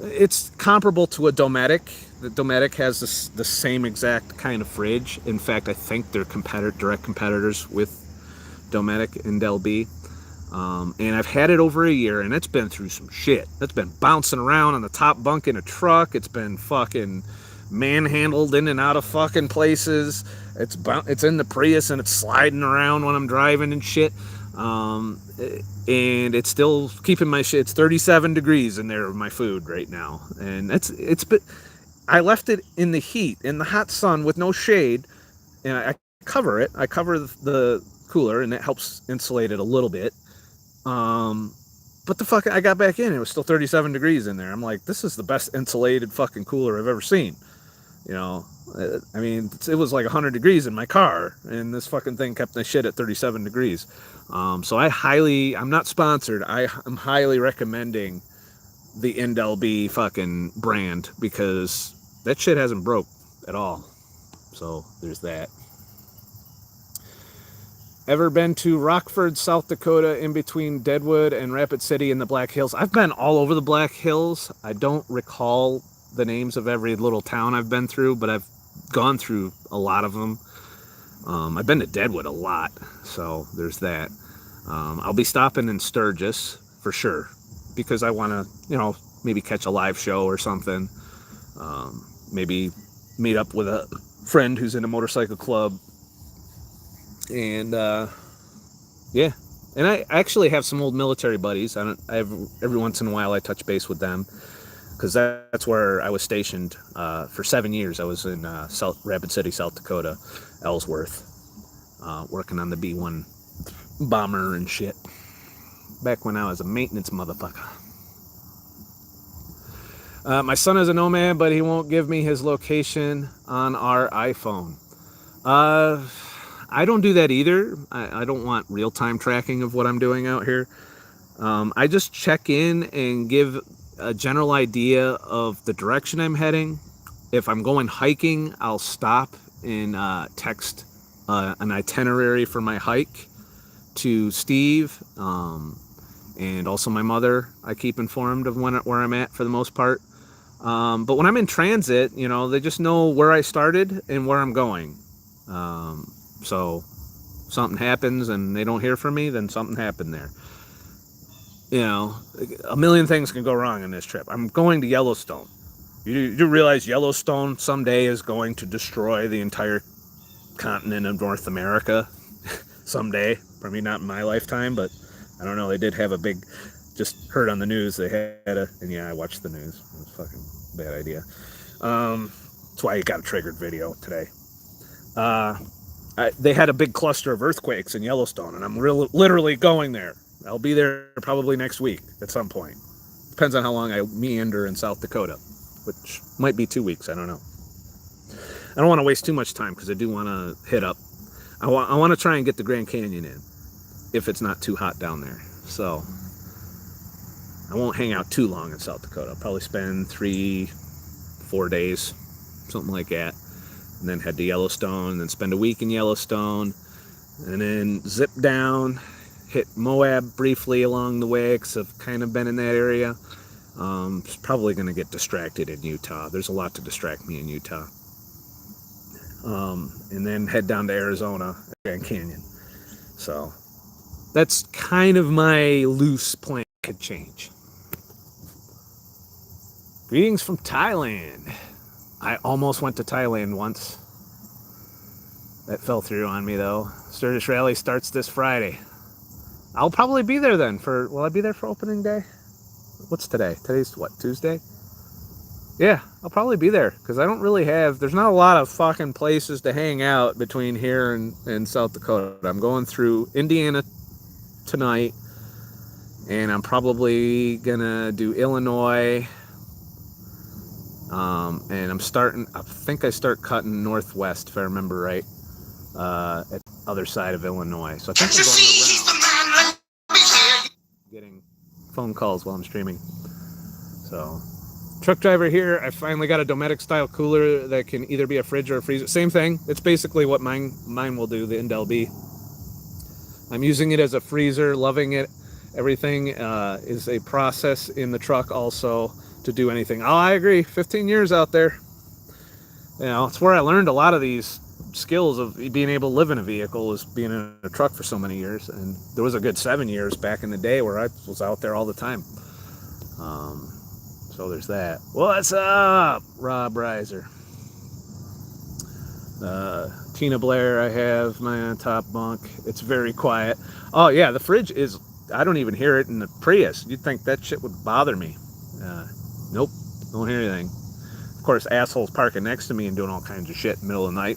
it's comparable to a Dometic. The Dometic has the same exact kind of fridge. In fact, I think they're direct competitors with Dometic and LB. And I've had it over a year, and it's been through some shit. It's been bouncing around on the top bunk in a truck. It's been fucking manhandled in and out of fucking places. It's in the Prius, and it's sliding around when I'm driving and shit. And it's still keeping my shit. It's 37 degrees in there with my food right now, and I left it in the heat, in the hot sun with no shade, and I cover it. I cover the cooler, and it helps insulate it a little bit. But I got back in, it was still 37 degrees in there. I'm like, this is the best insulated fucking cooler I've ever seen. You know, I mean, it was like 100 degrees in my car, and this fucking thing kept the shit at 37 degrees. So I'm not sponsored. I'm highly recommending the LB fucking brand, because that shit hasn't broke at all. So there's that. Ever been to Rockford, South Dakota, in between Deadwood and Rapid City in the Black Hills? I've been all over the Black Hills. I don't recall the names of every little town I've been through, but I've gone through a lot of them. I've been to Deadwood a lot, so there's that. I'll be stopping in Sturgis for sure, because I want to, maybe catch a live show or something. Maybe meet up with a friend who's in a motorcycle club. And yeah, and I actually have some old military buddies. Every once in a while I touch base with them, because that's where I was stationed for 7 years. I was in Rapid City, South Dakota, Ellsworth, working on the B-1 bomber and shit, back when I was a maintenance motherfucker. My son is a nomad, but he won't give me his location on our iPhone. I don't do that either. I don't want real-time tracking of what I'm doing out here. I just check in and give a general idea of the direction I'm heading. If I'm going hiking, I'll stop and text an itinerary for my hike to Steve, and also my mother. I keep informed of where I'm at for the most part. But when I'm in transit, you know, they just know where I started and where I'm going. So something happens and they don't hear from me, then something happened there. You know, a million things can go wrong in this trip. I'm going to Yellowstone. You realize Yellowstone someday is going to destroy the entire continent of North America? Someday. Probably not in my lifetime, but I don't know. They did have a big, just heard on the news, they had a, and yeah, I watched the news. It was a fucking bad idea. That's why you got a triggered video today. They had a big cluster of earthquakes in Yellowstone, and I'm literally going there. I'll be there probably next week at some point. Depends on how long I meander in South Dakota, which might be 2 weeks. I don't know. I don't want to waste too much time because I do want to hit up. I want to try and get the Grand Canyon in if it's not too hot down there. So I won't hang out too long in South Dakota. I'll probably spend 3-4 days, something like that, and then head to Yellowstone, and then spend a week in Yellowstone, and then zip down, hit Moab briefly along the way because I've kind of been in that area. Probably going to get distracted in Utah. There's a lot to distract me in Utah. And then head down to Arizona, Grand Canyon. So that's kind of my loose plan. Could change. Greetings from Thailand. I almost went to Thailand once. That fell through on me though. Sturgis Rally starts this Friday. I'll probably be there then will I be there for opening day? What's today? Today's what, Tuesday? Yeah, I'll probably be there because I don't really there's not a lot of fucking places to hang out between here and South Dakota. I'm going through Indiana tonight, and I'm probably gonna do Illinois. And I think I start cutting northwest if I remember right, at the other side of Illinois. So I think I'm going around getting phone calls while I'm streaming. So truck driver here. I finally got a Dometic style cooler that can either be a fridge or a freezer. Same thing. It's basically what mine will do, the LBRY. I'm using it as a freezer, loving it. Everything is a process in the truck also to do anything. Oh, I agree. 15 years out there. You know, it's where I learned a lot of these skills of being able to live in a vehicle, is being in a truck for so many years. And there was a good 7 years back in the day where I was out there all the time. So there's that. What's up, Rob Reiser? Tina Blair, I have my on top bunk. It's very quiet. Oh yeah, the fridge is, I don't even hear it in the Prius. You'd think that shit would bother me. Nope, don't hear anything. Of course, assholes parking next to me and doing all kinds of shit in the middle of the night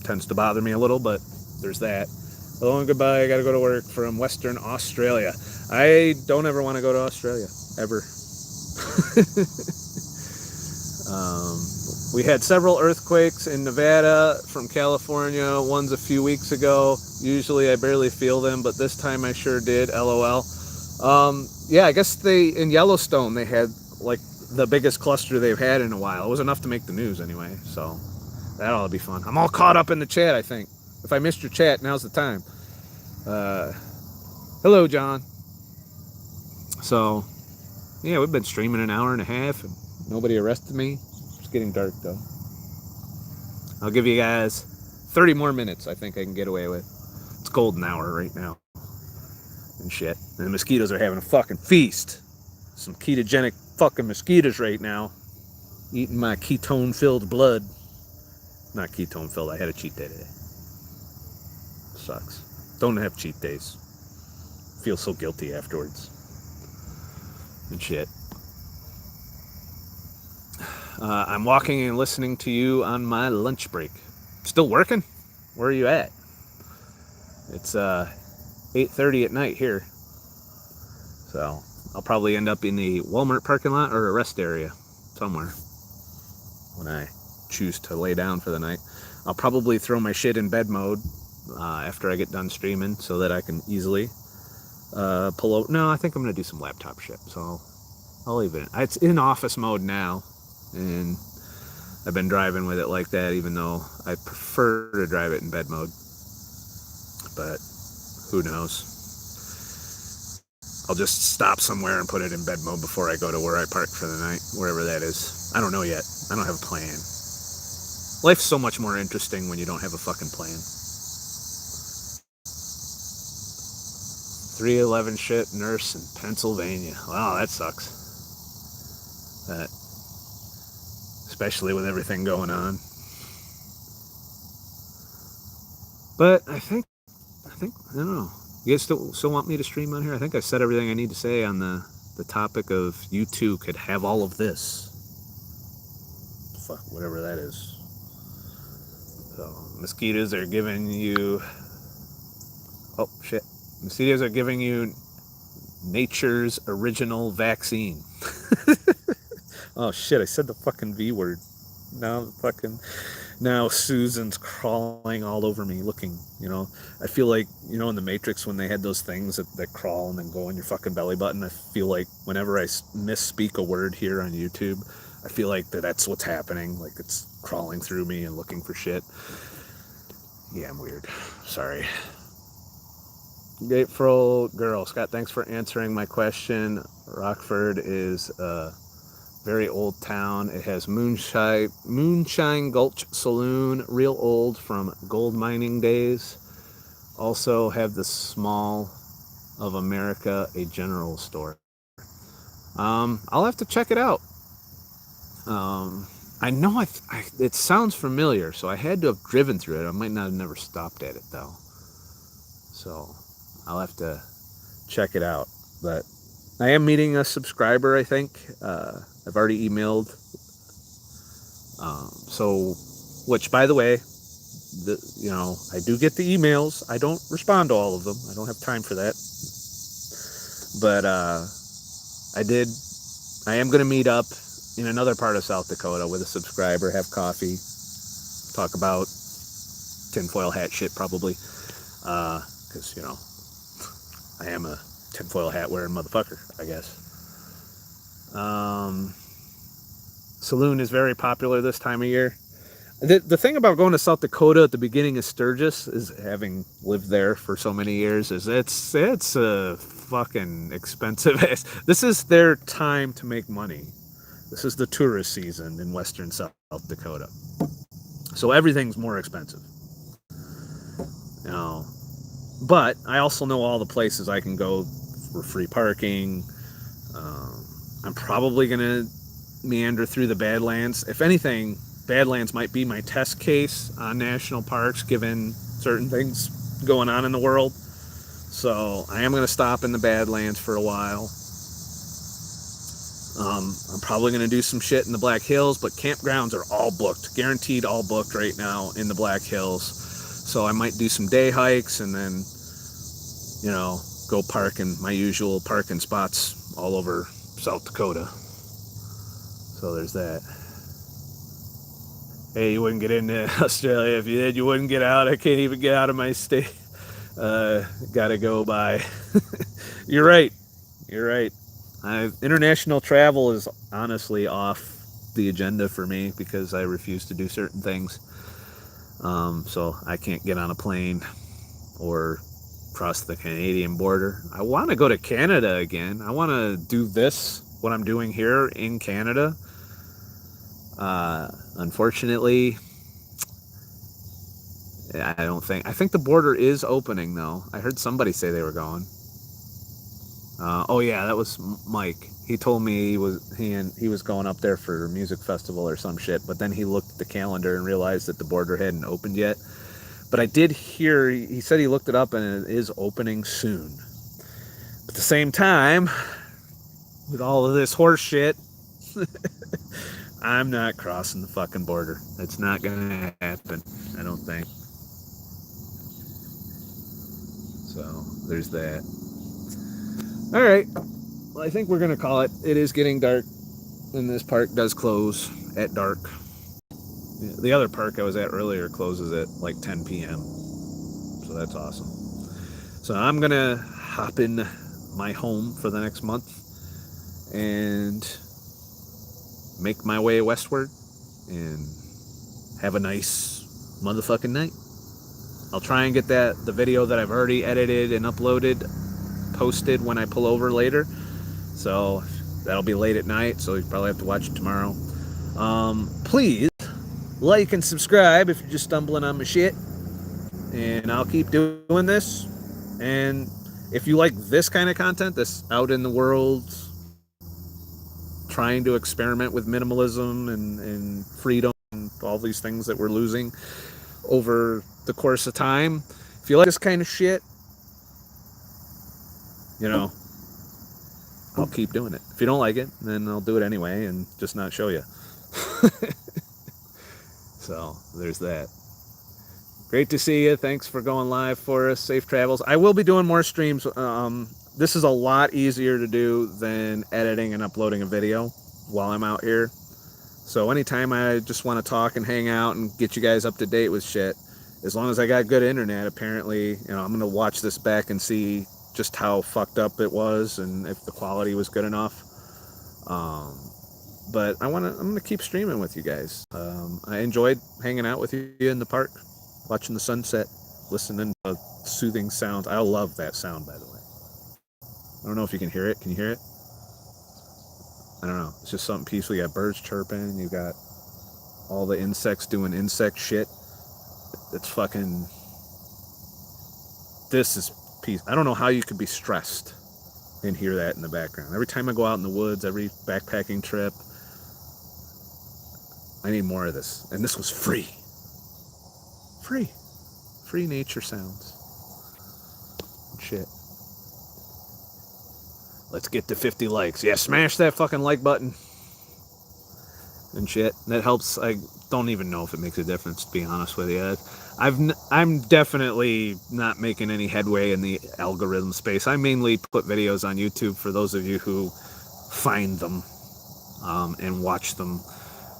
tends to bother me a little, but there's that. Hello and goodbye, I gotta go to work from Western Australia. I don't ever want to go to Australia, ever. We had several earthquakes in Nevada from California. One's a few weeks ago. Usually I barely feel them, but this time I sure did. LOL. Yeah, I guess in Yellowstone they had like the biggest cluster they've had in a while. It was enough to make the news anyway, so that ought to be fun. I'm all caught up in the chat, I think. If I missed your chat, now's the time. Hello, John. So yeah, we've been streaming an hour and a half and nobody arrested me. It's getting dark though. I'll give you guys 30 more minutes. I think I can get away with. It's golden hour right now and shit. And the mosquitoes are having a fucking feast. Some ketogenic fucking mosquitoes right now, eating my ketone filled blood. Not ketone filled. I had a cheat day today. Sucks. Don't have cheat days. Feel so guilty afterwards and shit. I'm walking and listening to you on my lunch break. Still working? Where are you at? It's 8:30 at night here. So I'll probably end up in the Walmart parking lot or a rest area somewhere when I choose to lay down for the night. I'll probably throw my shit in bed mode after I get done streaming so that I can easily pull over. No, I think I'm going to do some laptop shit, so I'll leave it. It's in office mode now, and I've been driving with it like that, even though I prefer to drive it in bed mode. But who knows? I'll just stop somewhere and put it in bed mode before I go to where I park for the night, wherever that is. I don't know yet. I don't have a plan. Life's so much more interesting when you don't have a fucking plan. 311 shit nurse in Pennsylvania. Wow, that sucks. That, especially with everything going on. But I don't know. You guys still want me to stream on here? I think I said everything I need to say on the topic of you two could have all of this. Fuck, whatever that is. So, mosquitoes are giving you... Oh, shit. Mosquitoes are giving you nature's original vaccine. Oh, shit, I said the fucking V word. Now Susan's crawling all over me looking, I feel like, in the Matrix when they had those things that crawl and then go on your fucking belly button, I feel like whenever I misspeak a word here on YouTube, I feel like that's what's happening, like it's crawling through me and looking for shit. Yeah, I'm weird. Sorry. Grateful girl. Scott, thanks for answering my question. Rockford is very old town. It has Moonshine Gulch Saloon, real old from gold mining days. Also have the Small of America, a general store. I'll have to check it out. I know it sounds familiar, so I had to have driven through it. I might not have never stopped at it though. So I'll have to check it out. But I am meeting a subscriber, I think. I've already emailed. Which, by the way, I do get the emails. I don't respond to all of them. I don't have time for that. But I am going to meet up in another part of South Dakota with a subscriber, have coffee, talk about tinfoil hat shit probably. Because, I am a tinfoil hat wearing motherfucker, I guess. Saloon is very popular this time of year. The thing about going to South Dakota at the beginning of Sturgis is, having lived there for so many years, is it's a fucking expensive. This is their time to make money. This is the tourist season in western South Dakota. So everything's more expensive. But I also know all the places I can go for free parking. I'm probably going to meander through the Badlands. If anything, Badlands might be my test case on national parks, given certain things going on in the world. So I am going to stop in the Badlands for a while. I'm probably going to do some shit in the Black Hills, but campgrounds are all booked, guaranteed all booked right now in the Black Hills. So I might do some day hikes and then, go park in my usual parking spots all over South Dakota. So there's that. Hey, you wouldn't get into Australia. If you did, you wouldn't get out. I can't even get out of my state. Gotta go by. You're right. International travel is honestly off the agenda for me because I refuse to do certain things. So I can't get on a plane or cross the Canadian border. I want to go to Canada again. I want to do what I'm doing here in Canada. Unfortunately, I think the border is opening though. I heard somebody say they were going. Oh yeah, that was Mike. He told me he was going up there for a music festival or some shit, but then he looked at the calendar and realized that the border hadn't opened yet. But I did hear, he said he looked it up and it is opening soon. But at the same time, with all of this horse shit, I'm not crossing the fucking border. It's not gonna happen, I don't think. So, there's that. Alright, well, I think we're gonna call it. It is getting dark, and this park does close at dark. The other park I was at earlier closes at like 10 p.m. So that's awesome. So I'm gonna hop in my home for the next month and make my way westward and have a nice motherfucking night. I'll try and get the video that I've already edited and uploaded posted when I pull over later. So that'll be late at night, so you probably have to watch it tomorrow. Please like and subscribe if you're just stumbling on my shit. And I'll keep doing this. And if you like this kind of content, this out in the world, trying to experiment with minimalism and freedom and all these things that we're losing over the course of time, if you like this kind of shit, you know, I'll keep doing it. If you don't like it, then I'll do it anyway and just not show you. So there's that. Great to see you. Thanks for going live for us. Safe travels. I will be doing more streams. This is a lot easier to do than editing and uploading a video while I'm out here. So anytime I just want to talk and hang out and get you guys up to date with shit, as long as I got good internet, apparently, you know, I'm going to watch this back and see just how fucked up it was and if the quality was good enough. But I'm going to keep streaming with you guys. I enjoyed hanging out with you in the park, watching the sunset, listening to soothing sounds. I love that sound, by the way. I don't know if you can hear it. Can you hear it? I don't know. It's just something peaceful. You got birds chirping. You got all the insects doing insect shit. It's fucking... This is peace. I don't know how you could be stressed and hear that in the background. Every time I go out in the woods, every backpacking trip, I need more of this. And this was free. Free nature sounds. Shit. Let's get to 50 likes. Yeah, smash that fucking like button. And shit. That helps. I don't even know if it makes a difference, to be honest with you. I'm definitely not making any headway in the algorithm space. I mainly put videos on YouTube for those of you who find them and watch them.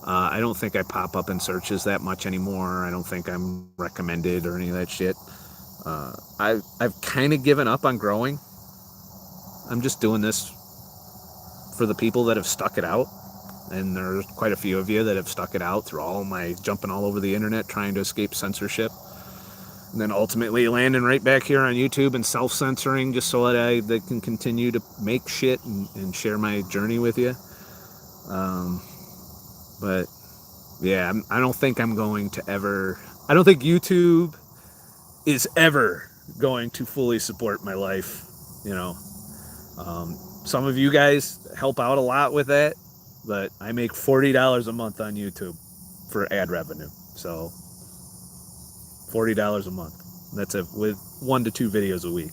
I don't think I pop up in searches that much anymore. I don't think I'm recommended or any of that shit. I've kind of given up on growing. I'm just doing this for the people that have stuck it out. And there's quite a few of you that have stuck it out through all my jumping all over the internet trying to escape censorship. And then ultimately landing right back here on YouTube and self-censoring just so that they can continue to make shit and share my journey with you. But yeah, I don't think I'm going to ever... I don't think YouTube is ever going to fully support my life, you know. Some of you guys help out a lot with that, but I make $40 a month on YouTube for ad revenue. So $40 a month. That's it, with 1 to 2 videos a week.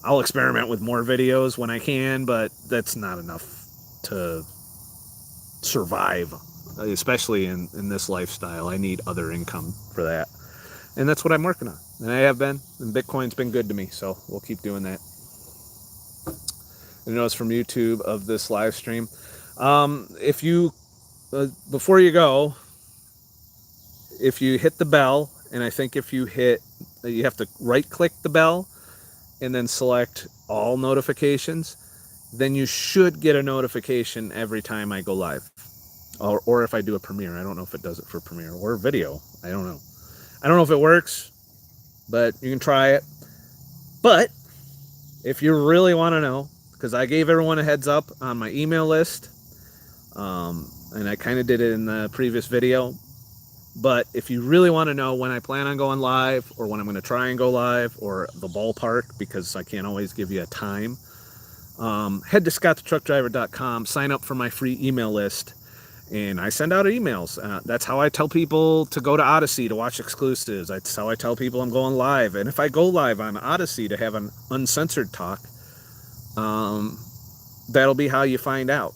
I'll experiment with more videos when I can, but that's not enough to survive, especially in this lifestyle. I need other income for that. And that's what I'm working on. And I have been. And Bitcoin's been good to me, so we'll keep doing that. And notice from YouTube of this live stream. If you, before you go, if you hit the bell, and I think if you hit, you have to right click the bell and then select all notifications, then you should get a notification every time I go live. Or if I do a premiere. I don't know if it does it for premiere or video. I don't know. I don't know if it works, but you can try it. But if you really want to know, because I gave everyone a heads up on my email list, and I kind of did it in the previous video, but if you really want to know when I plan on going live or when I'm going to try and go live or the ballpark, because I can't always give you a time, head to ScottTheTruckDriver.com, sign up for my free email list, and I send out emails. That's how I tell people to go to Odysee to watch exclusives. That's how I tell people I'm going live. And if I go live on Odysee to have an uncensored talk, that'll be how you find out,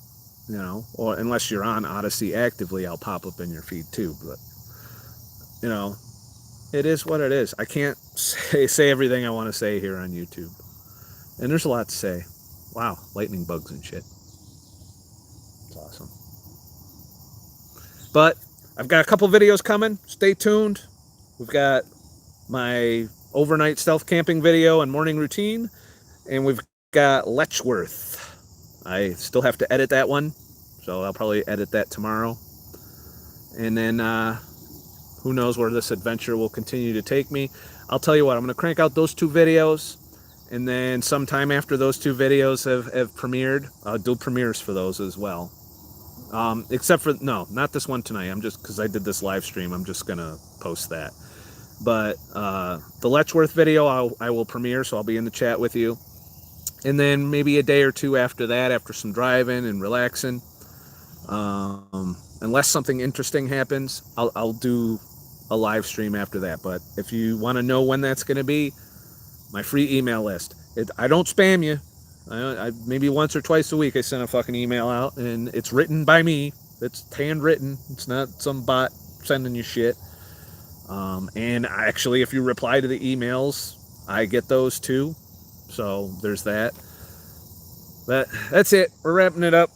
you know, or unless you're on Odysee actively, I'll pop up in your feed too. But, you know, it is what it is. I can't say everything I want to say here on YouTube. And there's a lot to say. Wow, lightning bugs and shit. It's awesome. But I've got a couple videos coming. Stay tuned. We've got my overnight stealth camping video and morning routine. And we've got Letchworth. I still have to edit that one, so I'll probably edit that tomorrow. And then who knows where this adventure will continue to take me. I'll tell you what, I'm going to crank out those 2 videos, and then sometime after those 2 videos have premiered, I'll do premieres for those as well. Except for, no, not this one tonight. I'm just, because I did this live stream, I'm just going to post that. But the Letchworth video I will premiere, so I'll be in the chat with you. And then maybe a day or 2 after that, after some driving and relaxing, unless something interesting happens, I'll do a live stream after that. But if you want to know when that's going to be, my free email list. I don't spam you. I maybe once or twice a week I send a fucking email out, and it's written by me. It's handwritten. It's not some bot sending you shit. And actually, if you reply to the emails, I get those too. So there's that. That's it. We're wrapping it up.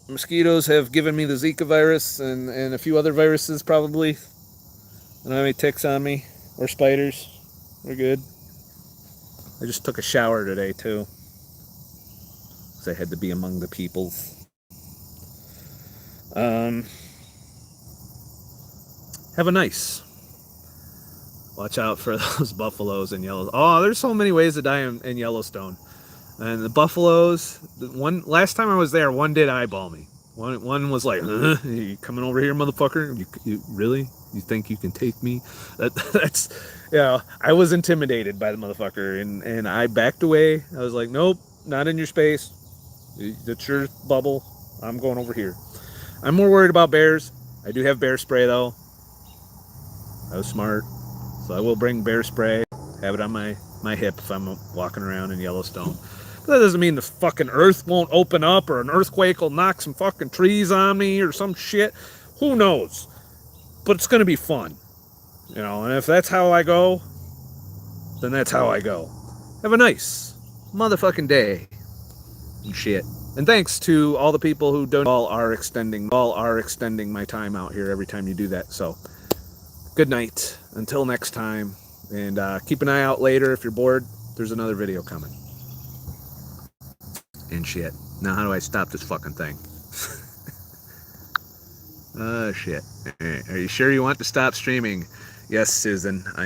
Mosquitoes have given me the Zika virus and a few other viruses probably. I don't have any ticks on me or spiders. We're good. I just took a shower today too, because I had to be among the peoples. Have a nice. Watch out for those buffaloes in Yellowstone. Oh, there's so many ways to die in Yellowstone. And the buffaloes, last time I was there, one did eyeball me. One was like, you coming over here, motherfucker? You really? You think you can take me? That's, I was intimidated by the motherfucker, and I backed away. I was like, nope, not in your space. That's your bubble. I'm going over here. I'm more worried about bears. I do have bear spray though. I was smart. So I will bring bear spray, have it on my hip if I'm walking around in Yellowstone. But that doesn't mean the fucking earth won't open up, or an earthquake will knock some fucking trees on me or some shit. Who knows? But it's going to be fun. And if that's how I go, then that's how I go. Have a nice motherfucking day and shit. And thanks to all the people who don't all are extending my time out here every time you do that. So good night until next time, and keep an eye out later. If you're bored, there's another video coming and shit. Now how do I stop this fucking thing? Oh shit. Are you sure you want to stop streaming? Yes, Susan, I